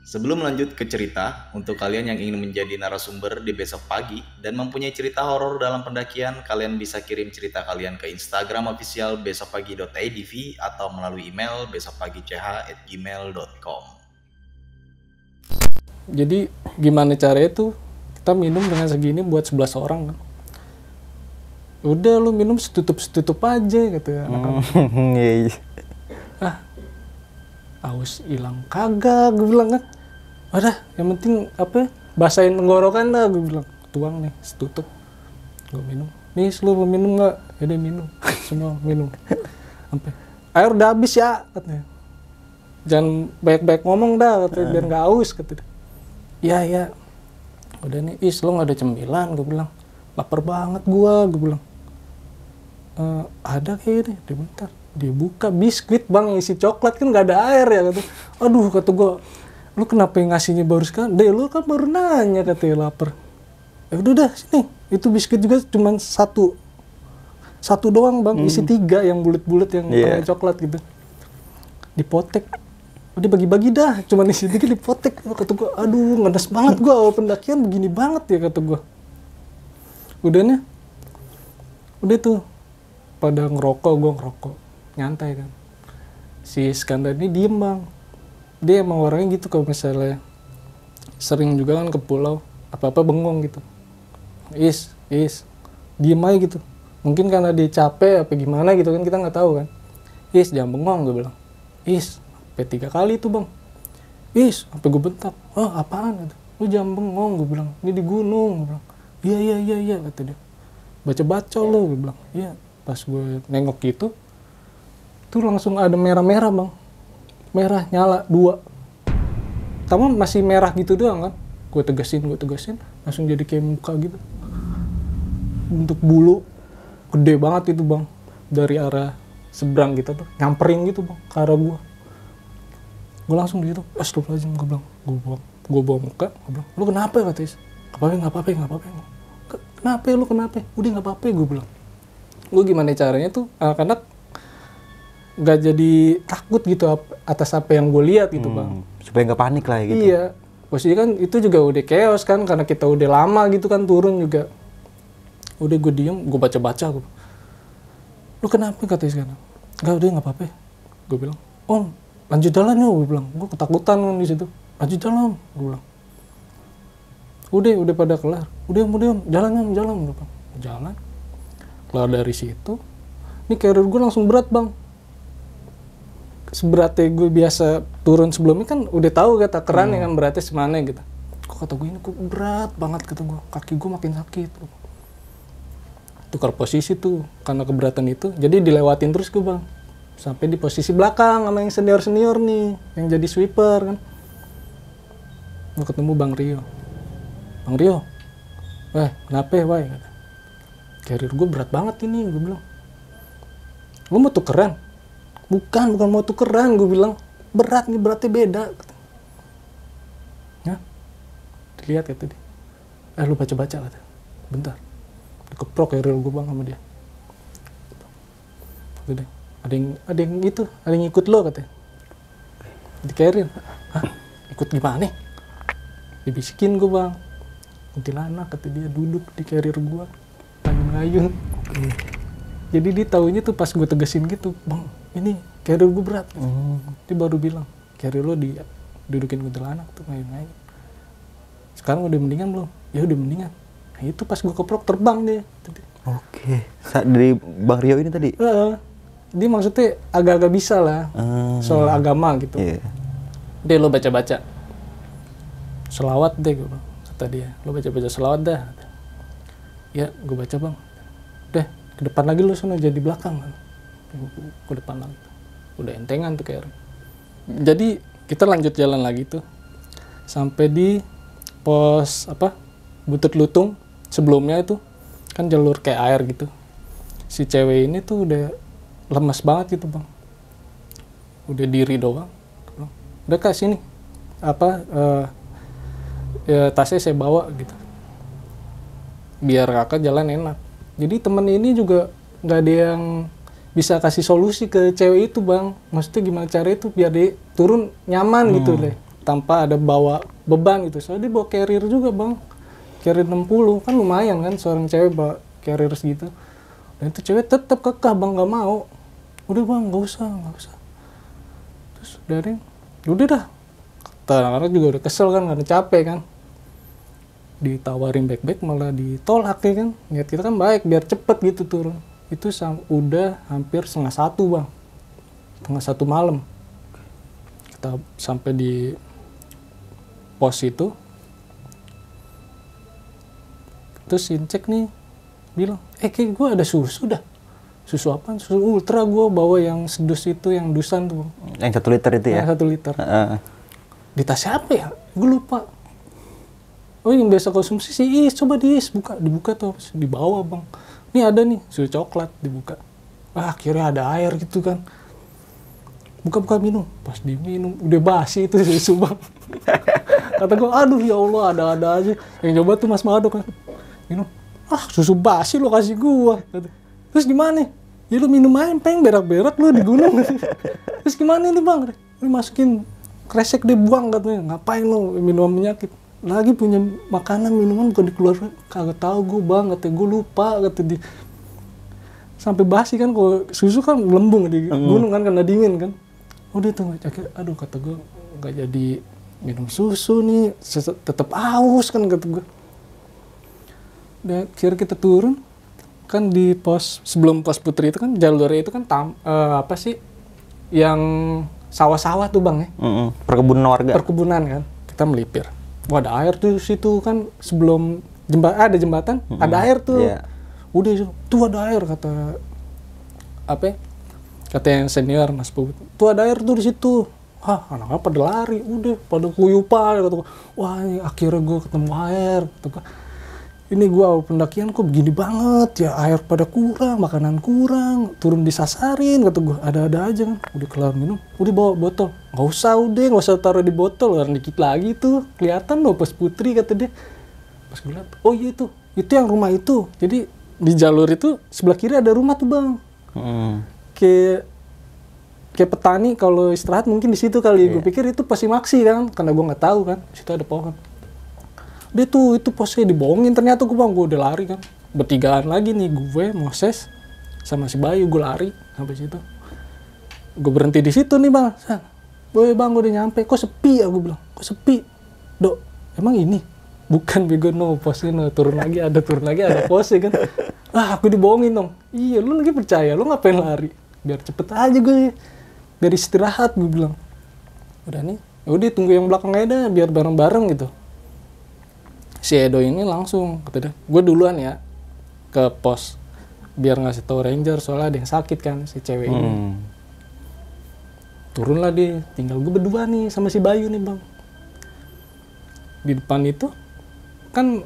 [SPEAKER 1] Sebelum lanjut ke cerita, untuk kalian yang ingin menjadi narasumber di besok pagi dan mempunyai cerita horor dalam pendakian, kalian bisa kirim cerita kalian ke Instagram official besokpagi.idv atau melalui email besokpagi.ch@gmail.com.
[SPEAKER 3] Jadi gimana caranya tuh? Kita minum dengan segini buat 11 orang kan. Udah lu minum setutup-setutup aja gitu ya.
[SPEAKER 2] Iya.
[SPEAKER 3] Aus hilang kagak, gue bilang kan. Udah, yang penting apa? Basahin tenggorokan dah, gue bilang. Tuang nih, setutup. Gue minum. Nih, lu mau minum nggak? Ya udah minum. Semua minum. Sampai air udah habis ya, katanya. Jangan banyak-banyak ngomong dah, katanya, biar nggak aus, katanya. Iya, iya. Udah nih, Is, lo nggak ada cemilan, gue bilang. Lapar banget gue bilang. Ada kayaknya deh, bentar. Dibuka biskuit bang, isi coklat, kan nggak ada air ya, kata. Aduh, kata gue, lu kenapa yang ngasihnya baru sekarang? Deh, lu kan baru nanya, katanya lapar. Ya udah dah, sini. Itu biskuit juga cuma satu doang bang, isi 3 yang bulat-bulat yang tengah coklat gitu. Dipotek. Udah bagi-bagi dah, cuma isi 3 dipotek. Kata gue, aduh ngenes banget gue, awal pendakian begini banget ya, kata gue. Udahnya, udah tuh, pada ngerokok, gue ngerokok. Nyantai kan. Si Iskandar ini diem bang. Dia emang orangnya gitu kalau misalnya sering juga kan ke pulau, apa-apa bengong gitu. Is, diem aja gitu. Mungkin karena dia capek apa gimana gitu kan, kita nggak tahu kan. Is, jangan bengong, gue bilang. Is, sampai 3 kali tuh bang. Is, sampai gue bentak. Oh apaan? Gitu. Lu jangan bengong, gue bilang. Ini di gunung, gue bilang. Iya, kata dia. Baca-baca lo, gue bilang. Iya, pas gue nengok gitu, tuh langsung ada merah-merah bang. Merah, nyala, 2. Pertama masih merah gitu doang kan. Gue tegasin, langsung jadi kayak muka gitu. Bentuk bulu, gede banget itu bang. Dari arah seberang gitu tuh, nyamperin gitu bang, ke arah gue. Gue langsung gitu, astagfirullahaladzim, gue bilang. Gue bawa muka, gue bilang, lu kenapa ya, kata Is? Nggak apa-apa. Kenapa lu, kenapa? Udah nggak apa-apa, gue bilang. Gue gimana caranya tuh, anak-anak nggak jadi takut gitu atas apa yang gue lihat gitu bang.
[SPEAKER 2] Supaya nggak panik lah ya gitu.
[SPEAKER 3] Iya, posisinya kan itu juga udah chaos kan, karena kita udah lama gitu kan turun juga. Udah gue diem, gue baca-baca. Lu kenapa, kata Iskandar? Nggak apa-apa. Gue bilang, Om, lanjut jalan yuk, gue bilang. Gue ketakutan kan di situ. Lanjut jalan, Om, gue bilang. Udah pada kelar. Udah Om, jalan gue bilang. Jalan. Kelar dari situ, ini karir gue langsung berat bang. Seberatnya gue biasa turun sebelumnya kan udah tahu kata keran yang kan beratnya semana gitu. Kok kata gue ini kok berat banget, kata gue, kaki gue makin sakit. Tukar posisi tuh karena keberatan itu, jadi dilewatin terus gue bang. Sampai di posisi belakang sama yang senior nih, yang jadi sweeper kan. Gue ketemu Bang Rio. Kenapa wah? Karir gue berat banget ini, gue bilang. Lu mau tukeran? Bukan mau tukeran, gue bilang. Berat nih, beratnya beda. Ya, dilihat kata dia. Lu baca-baca, kata. Bentar. dikeprok carrier gue bang sama dia. Gitu deh. Ada yang ikut lo katanya. Di carrier. Hah? Ikut gimana? Dibisikin gue bang. Kuntilanak kata dia duduk di carrier gue. Ngayun-ngayun. Jadi dia taunya tuh pas gue tegesin gitu, bang ini carrier gue berat. Dia baru bilang, carrier lo dudukin kuntilanak tuh ngayun-ngayun. Sekarang udah mendingan belum? Ya udah mendingan. Nah itu pas gue keprok terbang dia.
[SPEAKER 2] Oke. Dari Bang Rio ini tadi?
[SPEAKER 3] Dia maksudnya agak-agak bisa lah soal agama gitu.
[SPEAKER 2] Yeah.
[SPEAKER 3] Dia lo baca-baca selawat deh gue bang. Kata dia, lo baca-baca selawat dah. Ya gue baca bang. Udah ke depan lagi lo sana jadi belakang kan. Ke depan lagi. Udah entengan tuh kayak. Jadi kita lanjut jalan lagi tuh. Sampai di pos Butut Lutung. Sebelumnya itu kan jalur kayak air gitu. Si cewek ini tuh udah lemas banget gitu bang. Udah diri doang. Udah kak sini. Ya tasnya saya bawa gitu. Biar kakak jalan enak. Jadi temen ini juga nggak ada yang bisa kasih solusi ke cewek itu bang. Maksudnya gimana cara itu biar dia turun nyaman gitu deh. Tanpa ada bawa beban gitu. Soalnya dia bawa carrier juga bang. Carrier 60 kan lumayan kan seorang cewek bawa carrier segitu. Dan itu cewek tetap kekeh bang nggak mau. Udah bang nggak usah. Terus dari udah dah. Anak-anak juga udah kesel kan karena capek kan. Ditawarin back malah ditolak ya kan. Niat kita kan baik biar cepet gitu turun. Itu udah hampir 1:30 bang. 1:30 malam. Kita sampai di pos itu. Terus Incek nih bilang, kayak gue ada susu dah. Susu apaan? Susu ultra gue bawa yang sedus itu, yang dusan tuh.
[SPEAKER 2] Yang 1 liter itu ya?
[SPEAKER 3] Yang 1 liter. Di tasnya apa ya? Gue lupa. Oh yang biasa konsumsi sih, coba dibuka tuh, dibawa bang. Ini ada nih, susu coklat dibuka. Akhirnya ada air gitu kan. Buka minum, pas diminum udah basi itu susu bang. Kata gue, aduh ya Allah ada aja. Yang coba tuh Mas Mado kan, minum. Susu basi lo kasih gua. Terus gimana? Ya lu minum aja, pengen berak-berak lu di gunung. Terus gimana nih bang? Lu masukin kresek dia buang katanya. Ngapain lu minum penyakit? Lagi punya makanan minuman bukan dikeluarkan. Kagak tahu gue bang, katanya gue lupa kata dia. Sampai basi kan, kalau susu kan melembung di gunung kan karena dingin kan. Udah tuh aduh kata gue nggak jadi minum susu nih, tetap aus kan kata gue. Dan kira kita turun kan di pos sebelum pos Putri itu kan jalurnya itu kan yang sawah-sawah tuh bang ya.
[SPEAKER 2] Perkebunan warga.
[SPEAKER 3] Perkebunan kan, kita melipir. Wah ada air tuh situ kan sebelum ada jembatan, ada air tuh. Yeah. Udah tuh ada air kata kata yang senior Mas Puput. Tuh ada air tuh di situ. Anak-anak pada lari, udah pada kuyupan kata gua. Wah ini akhirnya gue ketemu air. Kata gua, ini gue awal pendakian kok begini banget ya, air pada kurang, makanan kurang, turun disasarin kata gue, ada aja kan. Udah kelar minum, udah bawa botol. Nggak usah taruh di botol, orang dikit lagi tuh kelihatan loh pas Putri kata dia. Pas gue lihat, oh iya itu yang rumah itu. Jadi di jalur itu sebelah kiri ada rumah tuh bang. Kayak petani kalau istirahat mungkin di situ kali. Gue pikir itu pasti maksi kan, karena gue nggak tahu kan, di situ ada pohon. Dia tuh itu posnya dibohongin, ternyata gue udah lari kan. Bertigaan lagi nih, gue, Moses, sama si Bayu, gue lari sampai situ. Gue berhenti di situ nih bang. Gue udah nyampe, kok sepi ya gue bilang. Kok sepi? Dok, emang ini? Bukan bego no, posnya no. Turun lagi ada posnya kan. Aku dibohongin dong. Iya, lu lagi percaya, lu ngapain lari? Biar cepet aja gue, biar istirahat gue bilang. Udah nih, udah tunggu yang belakang aja dah, biar bareng-bareng gitu. Si Edo ini langsung kata dia, gue duluan ya ke pos biar ngasih tahu ranger soalnya ada yang sakit kan si cewek ini. Turunlah dia, tinggal gue berdua nih sama si Bayu nih bang. Di depan itu kan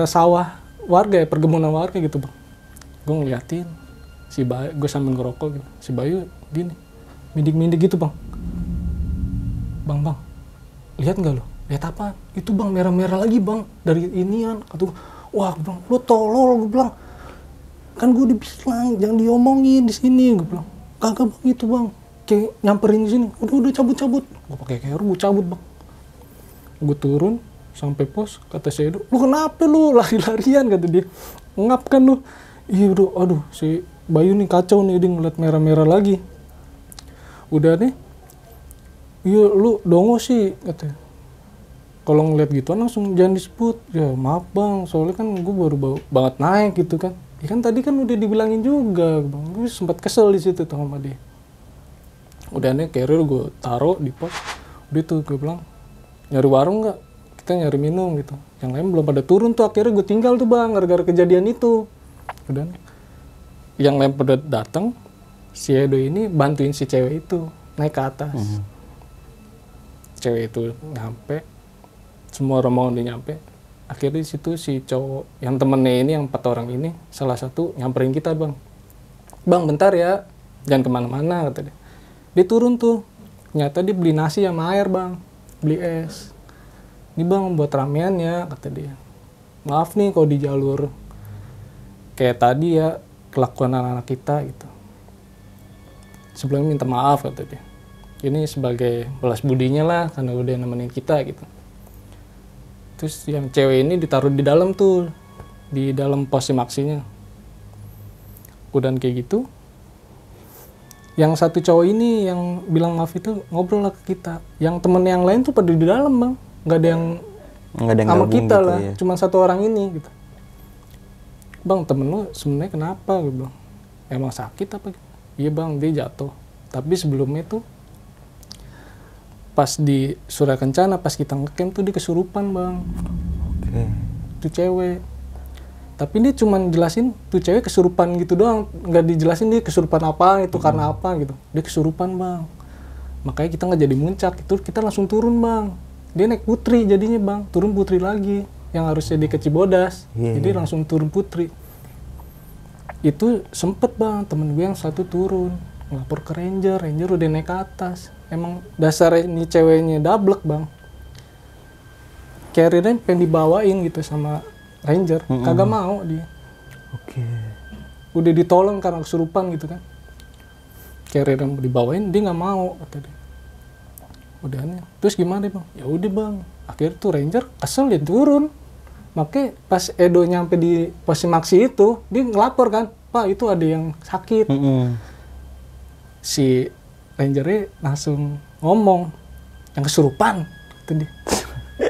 [SPEAKER 3] sawah warga ya, perkebunan warga gitu bang. Gue ngeliatin si Bayu, gue sambil ngerokok gitu. Si Bayu gini, mindik-mindik gitu bang. Bang, lihat nggak lo? Lihat apa? Itu bang merah-merah lagi bang dari inian. Kata gue, wah bang, lo tolol gue bilang. kan gue udah bilang jangan diomongin di sini. Gue bilang kagak bang itu bang, kayak nyamperin di sini. Udah cabut. Gue pakai carrier, gue cabut bang. Gue turun sampai pos, kata si Edo, lu kenapa lu lari-larian, kata dia. Ngap kan lu. Iya udah, aduh si Bayu nih kacau nih, dia ngeliat merah-merah lagi. Udah nih, iya lu dongo sih, katanya. Kalau ngeliat gituan langsung jangan disebut. Ya maaf bang, soalnya kan gue baru banget naik gitu kan. Ya kan tadi kan udah dibilangin juga bang, gue sempat kesel di situ tuh sama dia. Udah nih carrier gue taruh di pos. Udah tuh gue bilang, nyari warung nggak? Kita nyari minum gitu. Yang lain belum pada turun tuh, akhirnya gue tinggal tuh bang, gara-gara kejadian itu. Udah nih. Yang lain pada datang, si Edo ini bantuin si cewek itu naik ke atas. Cewek itu nyampe, semua rombongan udah nyampe. Akhirnya di situ si cowok yang temennya ini, yang 4 orang ini, salah satu nyamperin kita bang. Bang bentar ya, jangan kemana-mana, kata dia. Dia turun tuh, ternyata dia beli nasi sama air bang, beli es. Ini bang buat ramean ya, kata dia. Maaf nih kalau di jalur kayak tadi ya, kelakuan anak-anak kita gitu. Sebelumnya minta maaf, kata dia. Ini sebagai balas budinya lah, karena udah nemenin kita gitu. Terus yang cewek ini ditaruh di dalam tuh, di dalam pos maksinya. Udah kayak gitu. Yang satu cowok ini yang bilang maaf itu ngobrol lah ke kita. Yang temen yang lain tuh pada di dalam bang, nggak ada yang sama kita gitu, lah, ya. Cuma satu orang ini gitu. Bang temen lu sebenarnya kenapa? Gue bilang, emang sakit apa? Iya bang, dia jatuh. Tapi sebelumnya tuh pas di Surya Kencana, pas kita ngecamp tuh dia kesurupan bang. Itu cewek. Tapi dia cuman jelasin tuh cewek kesurupan gitu doang, nggak dijelasin dia kesurupan apa, itu karena apa gitu. Dia kesurupan bang. Makanya kita nggak jadi muncak, itu kita langsung turun bang. Dia naik Putri jadinya bang, turun Putri lagi. Yang harusnya di Kecibodas, jadi langsung turun Putri. Itu sempet bang, temen gue yang satu turun, ngelapor ke Ranger udah naik ke atas. Emang dasar ini ceweknya dablek bang. Carrier-nya pengen dibawain gitu sama Ranger, kagak mau dia. Udah ditolong karena kesurupan gitu kan. Carrier yang dibawain dia nggak mau, kata dia. Udah nih, terus gimana bang? Ya udah bang, akhirnya tuh Ranger kesel dia turun. Makanya pas Edo nyampe di pos maksi itu, dia ngelapor kan, Pak itu ada yang sakit. Si Rangernya langsung ngomong, yang kesurupan, kata dia.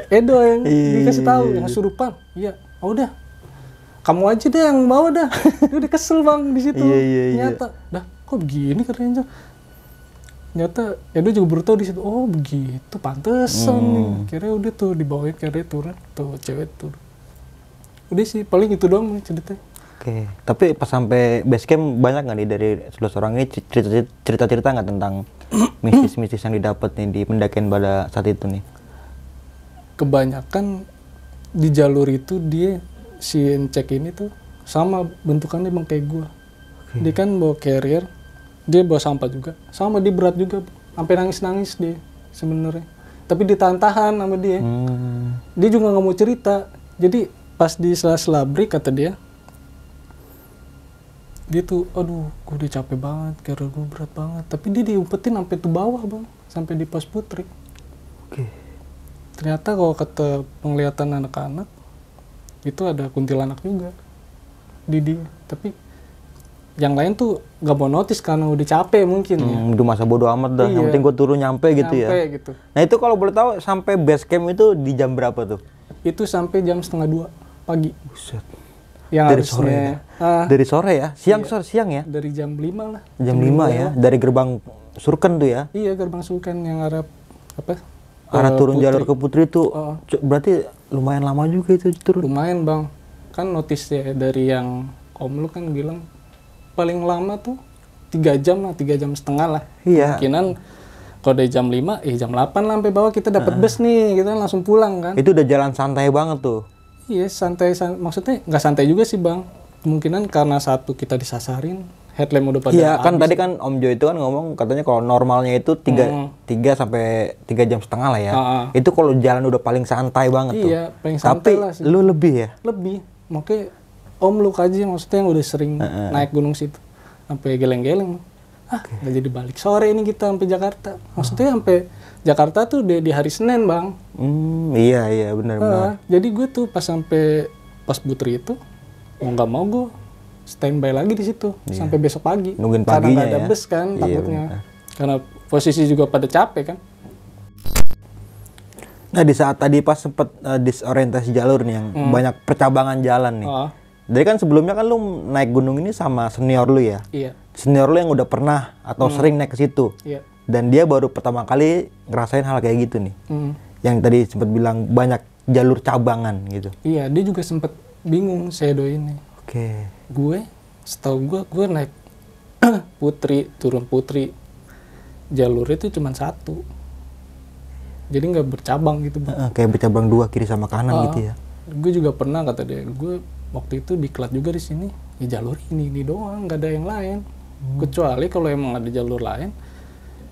[SPEAKER 3] Edo yang dikasih tahu yang kesurupan. Iya, oh udah, kamu aja deh yang bawa dah. Dia udah kesel bang di situ. Ternyata, dah kok begini kata Ranger. Ternyata Edo juga baru tahu di situ. Oh begitu, pantesan nih. Kira udah tuh dibawain, kira turun tuh cewek tuh. Udah sih, paling itu doang ceritanya.
[SPEAKER 2] Oke, tapi pas sampai base camp banyak nggak nih dari 11 orang ini cerita-cerita nggak tentang mistis-mistis yang didapat nih di pendakian pada saat itu nih?
[SPEAKER 3] Kebanyakan di jalur itu dia si Encek ini tuh sama bentukannya bang kayak gua. Dia kan bawa carrier, dia bawa sampah juga, sama dia berat juga, sampai nangis-nangis dia sebenarnya. Tapi ditahan-tahan sama dia. Dia juga nggak mau cerita. Jadi pas di sela-sela break kata dia tuh, aduh, gue udah capek banget, carrier gue berat banget. Tapi dia diumpetin sampai tuh bawah bang, sampai di pos Putri. Ternyata kalau kata penglihatan anak-anak, itu ada kuntilanak juga di dia. Tapi yang lain tuh gak mau notice karena udah capek mungkin ya.
[SPEAKER 2] Udah masa bodo amat dah, yang penting gue turun nyampe gitu ya.
[SPEAKER 3] Gitu.
[SPEAKER 2] Nah itu kalau boleh tahu sampai base camp itu di jam berapa tuh?
[SPEAKER 3] Itu sampai jam 1:30 pagi.
[SPEAKER 2] Buset.
[SPEAKER 3] Yang
[SPEAKER 2] dari
[SPEAKER 3] harusnya,
[SPEAKER 2] sore ya? Dari sore ya? Siang ya?
[SPEAKER 3] Dari jam 5 lah.
[SPEAKER 2] Jam 5 ya? Dari gerbang Surken tuh ya?
[SPEAKER 3] Iya, gerbang Surken yang arah apa?
[SPEAKER 2] Arah turun Putri. Jalur ke Putri tuh berarti lumayan lama juga itu turun?
[SPEAKER 3] Lumayan bang. Kan notice ya dari yang Om lu kan bilang paling lama tuh 3 jam lah, 3 jam setengah lah.
[SPEAKER 2] Iya.
[SPEAKER 3] Kemungkinan kalau dari jam 5, jam 8 lah sampai bawah kita dapat bus nih, kita langsung pulang kan.
[SPEAKER 2] Itu udah jalan santai banget tuh?
[SPEAKER 3] Iya, santai, maksudnya nggak santai juga sih bang. Kemungkinan karena satu kita disasarin, headlamp udah pada
[SPEAKER 2] iya, kan
[SPEAKER 3] habis.
[SPEAKER 2] tadi kan Om Jo itu kan ngomong katanya kalau normalnya itu 3 sampai 3 jam setengah lah ya. Itu kalau jalan udah paling santai banget tuh.
[SPEAKER 3] Iya, paling santai
[SPEAKER 2] tapi
[SPEAKER 3] lah sih.
[SPEAKER 2] lu lebih ya?
[SPEAKER 3] Lebih, makanya om lu kaji, maksudnya yang udah sering naik gunung situ sampai geleng-geleng. Nggak jadi balik sore ini kita sampai Jakarta. Maksudnya sampai Jakarta tuh di hari Senin, Bang.
[SPEAKER 2] Iya benar.
[SPEAKER 3] Jadi gue tuh pas sampai pos Putri itu mau nggak mau gue standby lagi di situ sampai besok pagi.
[SPEAKER 2] Nungguin
[SPEAKER 3] karena
[SPEAKER 2] paginya
[SPEAKER 3] nggak ada
[SPEAKER 2] ya.
[SPEAKER 3] bus kan
[SPEAKER 2] Iya,
[SPEAKER 3] takutnya.
[SPEAKER 2] benar.
[SPEAKER 3] Karena posisi juga pada capek kan.
[SPEAKER 2] Nah di saat tadi pas sempet disorientasi jalur nih yang banyak percabangan jalan nih. Jadi kan sebelumnya kan lu naik gunung ini sama senior lu ya.
[SPEAKER 3] Iya.
[SPEAKER 2] Senior lu yang udah pernah atau sering naik ke situ.
[SPEAKER 3] Iya.
[SPEAKER 2] Dan dia baru pertama kali ngerasain hal kayak gitu nih. Yang tadi sempat bilang banyak jalur cabangan gitu.
[SPEAKER 3] Iya, dia juga sempet bingung Sedo ini.
[SPEAKER 2] Oke.
[SPEAKER 3] Gue, setahu gue naik Putri, turun Putri. Jalur itu cuma satu. Jadi nggak bercabang gitu, Bang.
[SPEAKER 2] Kayak bercabang dua kiri sama kanan gitu ya.
[SPEAKER 3] Gue juga pernah kata dia, gue waktu itu diklat juga di sini. Ya jalur ini doang, nggak ada yang lain. Kecuali kalau emang ada jalur lain,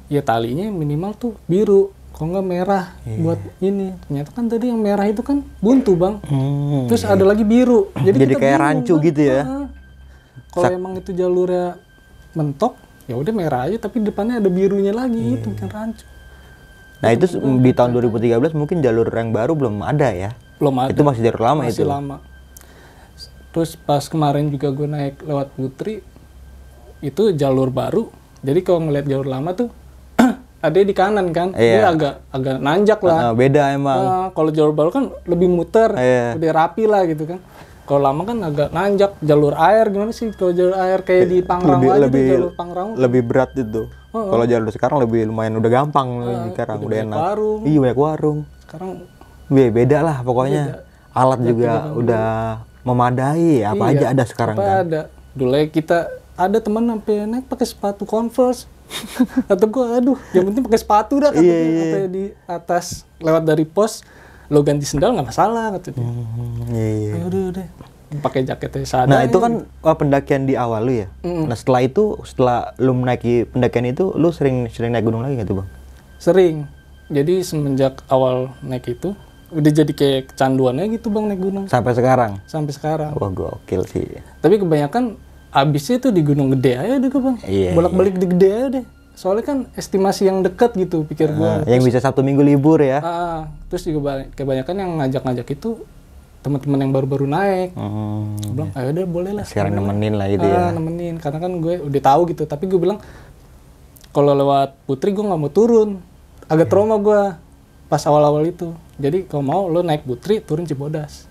[SPEAKER 3] ya talinya minimal tuh biru, kalau nggak merah buat ini. Ternyata kan tadi yang merah itu kan buntu, Bang. Terus ada lagi biru. Jadi kita
[SPEAKER 2] kayak
[SPEAKER 3] bingung,
[SPEAKER 2] rancu
[SPEAKER 3] Bang.
[SPEAKER 2] gitu ya.
[SPEAKER 3] Kalau emang itu jalurnya mentok, ya udah merah aja, tapi depannya ada birunya lagi, itu bikin rancu.
[SPEAKER 2] Nah itu di tahun 2013 mungkin jalur yang baru belum ada ya.
[SPEAKER 3] Belum ada.
[SPEAKER 2] Itu masih jalur lama
[SPEAKER 3] Masih
[SPEAKER 2] itu.
[SPEAKER 3] lama. Terus pas kemarin juga gue naik lewat Putri, itu jalur baru. Jadi kalau ngeliat jalur lama tuh ada di kanan kan, dia agak nanjak lah.
[SPEAKER 2] Beda emang.
[SPEAKER 3] Kalau jalur baru kan lebih muter, udah rapi lah gitu kan. Kalau lama kan agak nanjak. Jalur air gimana sih? Kalau jalur air kayak di Pangrango aja tuh, jalur Pangrango.
[SPEAKER 2] Lebih berat itu. Kalau jalur sekarang lebih lumayan udah gampang sekarang udah enak.
[SPEAKER 3] Warung.
[SPEAKER 2] Iya banyak warung.
[SPEAKER 3] Sekarang
[SPEAKER 2] Beda lah pokoknya. Alat juga udah memadai. Apa aja ada sekarang
[SPEAKER 3] apa
[SPEAKER 2] kan.
[SPEAKER 3] ada. Dulu kita ada teman sampai naik pakai sepatu Converse. Atau gua aduh, yang penting pakai sepatu dah katanya. Sampai di atas lewat dari pos lo ganti sendal nggak masalah katanya.
[SPEAKER 2] Iya.
[SPEAKER 3] Udah. Pakai jaketnya sadar.
[SPEAKER 2] Nah itu kan pendakian di awal lu ya. Nah setelah lu menaiki pendakian itu, lu sering naik gunung lagi nggak tuh bang?
[SPEAKER 3] Sering. Jadi semenjak awal naik itu udah jadi kayak kecanduannya gitu bang naik gunung.
[SPEAKER 2] Sampai sekarang?
[SPEAKER 3] Sampai sekarang.
[SPEAKER 2] Wah gokil sih.
[SPEAKER 3] Tapi kebanyakan abisnya tuh di Gunung Gede aja deh bang. Bolak-balik di Gede aja deh. Soalnya kan estimasi yang dekat gitu pikir gua.
[SPEAKER 2] Yang bisa Sabtu Minggu libur ya.
[SPEAKER 3] Terus juga kebanyakan yang ngajak-ngajak itu teman-teman yang baru-baru naik. Gue bilang, ayo deh boleh lah.
[SPEAKER 2] Sekarang nemenin lah gitu ya.
[SPEAKER 3] Nemenin, karena kan gue udah tahu gitu. Tapi gue bilang, kalau lewat Putri gue nggak mau turun. Agak trauma gue pas awal-awal itu. Jadi kalau mau lo naik Putri, turun Cibodas.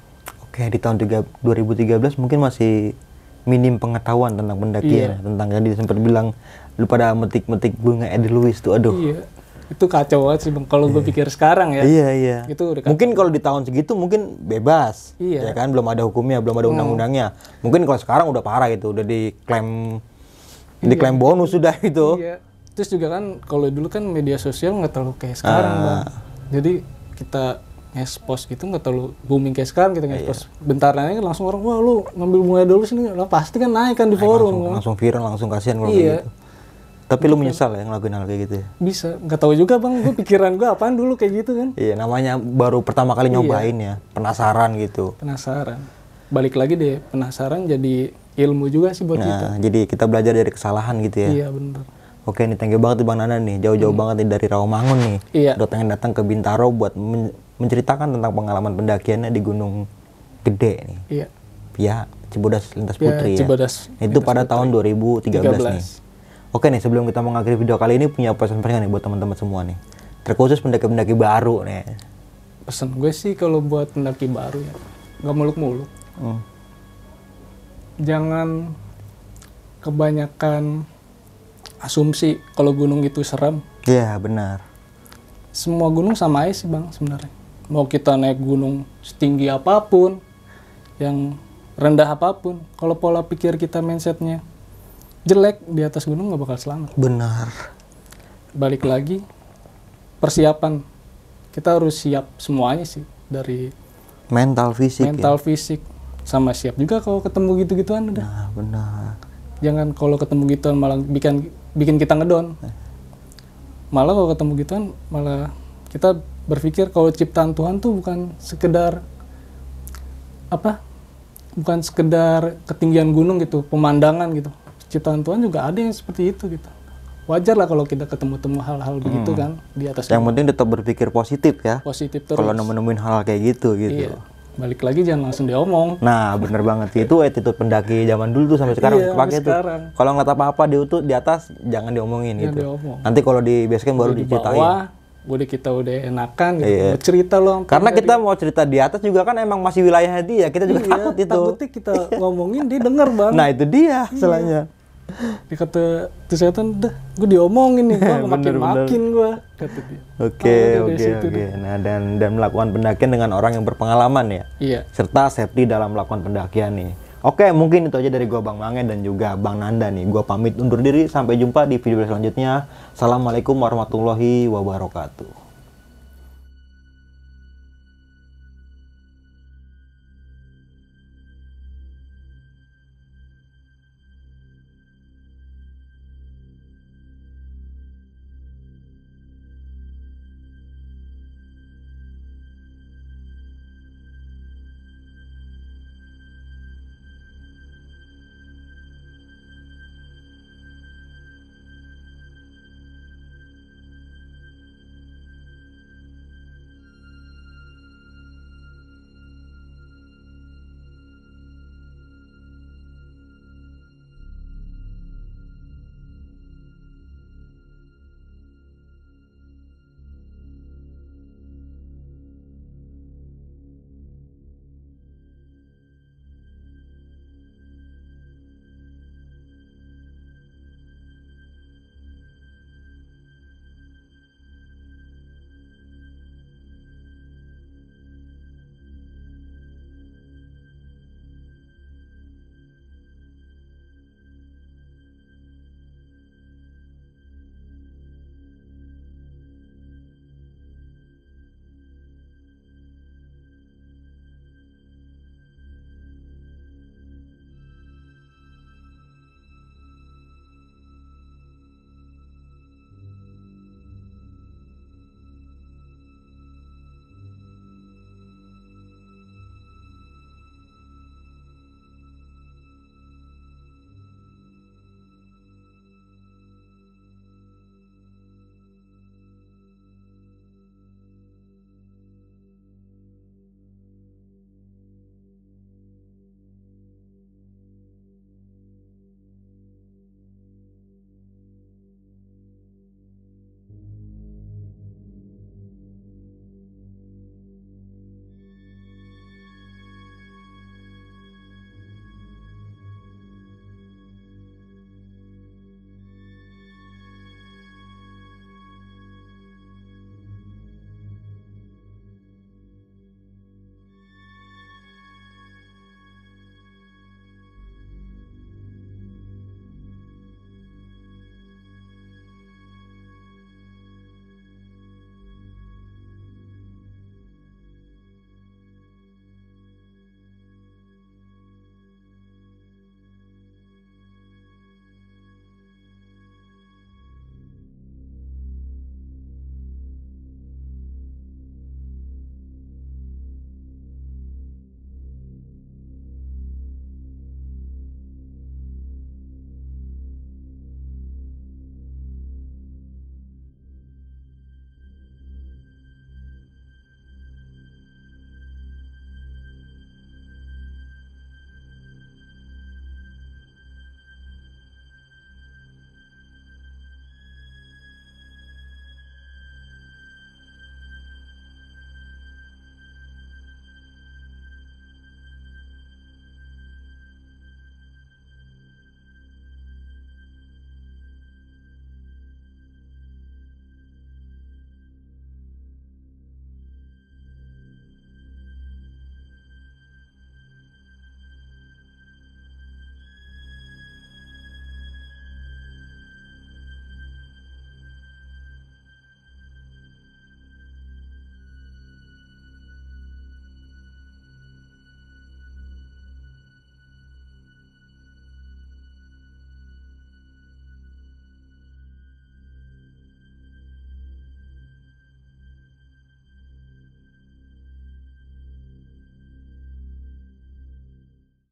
[SPEAKER 2] Oke, di tahun 2013 mungkin masih minim pengetahuan tentang pendakian. Tentang tadi sempat bilang, lu pada metik-metik bunga Edelweiss tuh, aduh.
[SPEAKER 3] Iya. Itu kacau banget sih bang. Kalau gue pikir sekarang ya.
[SPEAKER 2] Iya.
[SPEAKER 3] Itu udah
[SPEAKER 2] mungkin kalau di tahun segitu mungkin bebas.
[SPEAKER 3] Iya.
[SPEAKER 2] Ya kan belum ada hukumnya, belum ada undang-undangnya. Mungkin kalau sekarang udah parah gitu, udah diklaim bonus sudah gitu.
[SPEAKER 3] Iya. Terus juga kan kalau dulu kan media sosial nggak terlalu kayak sekarang bang. Jadi kita nge-post gitu nggak terlalu booming kayak sekarang, kita nge-post bentar aja kan langsung orang, wah lu ngambil bunga dulu sini, lah pasti kan naik kan di forum.
[SPEAKER 2] Langsung viral, langsung kasihan kalau kayak gitu. Tapi lu menyesal ya ngelakuin hal kayak gitu ya?
[SPEAKER 3] Bisa, nggak tahu juga bang, gue pikiran gue apaan dulu kayak gitu kan.
[SPEAKER 2] Iya, namanya baru pertama kali nyobain ya, penasaran gitu.
[SPEAKER 3] Penasaran, balik lagi deh, penasaran jadi ilmu juga sih buat kita.
[SPEAKER 2] Jadi kita belajar dari kesalahan gitu ya?
[SPEAKER 3] Iya benar.
[SPEAKER 2] Oke nih, thank you banget nih Bang Nana nih, jauh-jauh banget nih dari Rawamangun nih.
[SPEAKER 3] Iya.
[SPEAKER 2] Udah pengen datang ke Bintaro buat menceritakan tentang pengalaman pendakiannya di Gunung Gede nih.
[SPEAKER 3] Iya.
[SPEAKER 2] Ya, Cibodas Lintas Putri ya.
[SPEAKER 3] Cibodas
[SPEAKER 2] Itu pada tahun 2013 nih. Oke nih, sebelum kita mengakhiri video kali ini punya pesan-pesan nih buat teman-teman semua nih. Terkhusus pendaki-pendaki baru nih.
[SPEAKER 3] Pesan gue sih kalau buat pendaki baru ya, nggak muluk-muluk. Jangan kebanyakan asumsi kalau gunung itu serem.
[SPEAKER 2] Iya, benar.
[SPEAKER 3] Semua gunung sama aja sih bang sebenarnya. Mau kita naik gunung setinggi apapun, yang rendah apapun, kalau pola pikir kita mindsetnya jelek, di atas gunung nggak bakal selamat.
[SPEAKER 2] Benar.
[SPEAKER 3] Balik lagi, persiapan. Kita harus siap semuanya sih. Dari
[SPEAKER 2] mental, fisik
[SPEAKER 3] fisik. Sama siap juga kalau ketemu gitu-gituan udah.
[SPEAKER 2] Nah, benar.
[SPEAKER 3] Jangan kalau ketemu gituan malah bikin kita ngedon. Malah kalau ketemu gituan, malah kita berpikir kalau ciptaan Tuhan tuh bukan sekedar bukan sekedar ketinggian gunung gitu, pemandangan gitu. Ciptaan Tuhan juga ada yang seperti itu gitu. Wajar lah kalau kita ketemu-temu hal-hal begitu kan di atas
[SPEAKER 2] Yang penting tetap berpikir positif ya.
[SPEAKER 3] positif terus.
[SPEAKER 2] Kalau nemuin hal kayak gitu gitu.
[SPEAKER 3] Iya. Balik lagi jangan langsung diomong.
[SPEAKER 2] Nah, bener banget sih. Itu attitude pendaki zaman dulu tuh sampai sekarang
[SPEAKER 3] Iya,
[SPEAKER 2] kepake
[SPEAKER 3] sampai
[SPEAKER 2] tuh.
[SPEAKER 3] sekarang.
[SPEAKER 2] Kalau ngeliat apa-apa di atas jangan diomongin
[SPEAKER 3] Jangan
[SPEAKER 2] gitu.
[SPEAKER 3] diomong.
[SPEAKER 2] Nanti kalau di base camp baru
[SPEAKER 3] Di
[SPEAKER 2] diceritain.
[SPEAKER 3] bawah, kita udah enakan gitu.
[SPEAKER 2] Iya.
[SPEAKER 3] Mau cerita loh.
[SPEAKER 2] Karena kita mau cerita di atas juga kan emang masih wilayahnya dia. Kita juga takut itu.
[SPEAKER 3] Takutnya kita ngomongin dia denger bang.
[SPEAKER 2] Nah, itu dia masalahnya.
[SPEAKER 3] Dia kata kesehatan, dah gue diomongin nih, gue makin gue kata dia.
[SPEAKER 2] Oke,
[SPEAKER 3] dari
[SPEAKER 2] oke,
[SPEAKER 3] situ
[SPEAKER 2] oke. Nah, dan melakukan pendakian dengan orang yang berpengalaman ya.
[SPEAKER 3] Iya.
[SPEAKER 2] Serta safety dalam melakukan pendakian nih. Oke, mungkin itu aja dari gua Bang Mange dan juga Bang Nanda nih. Gua pamit undur diri, sampai jumpa di video selanjutnya. Assalamualaikum warahmatullahi wabarakatuh.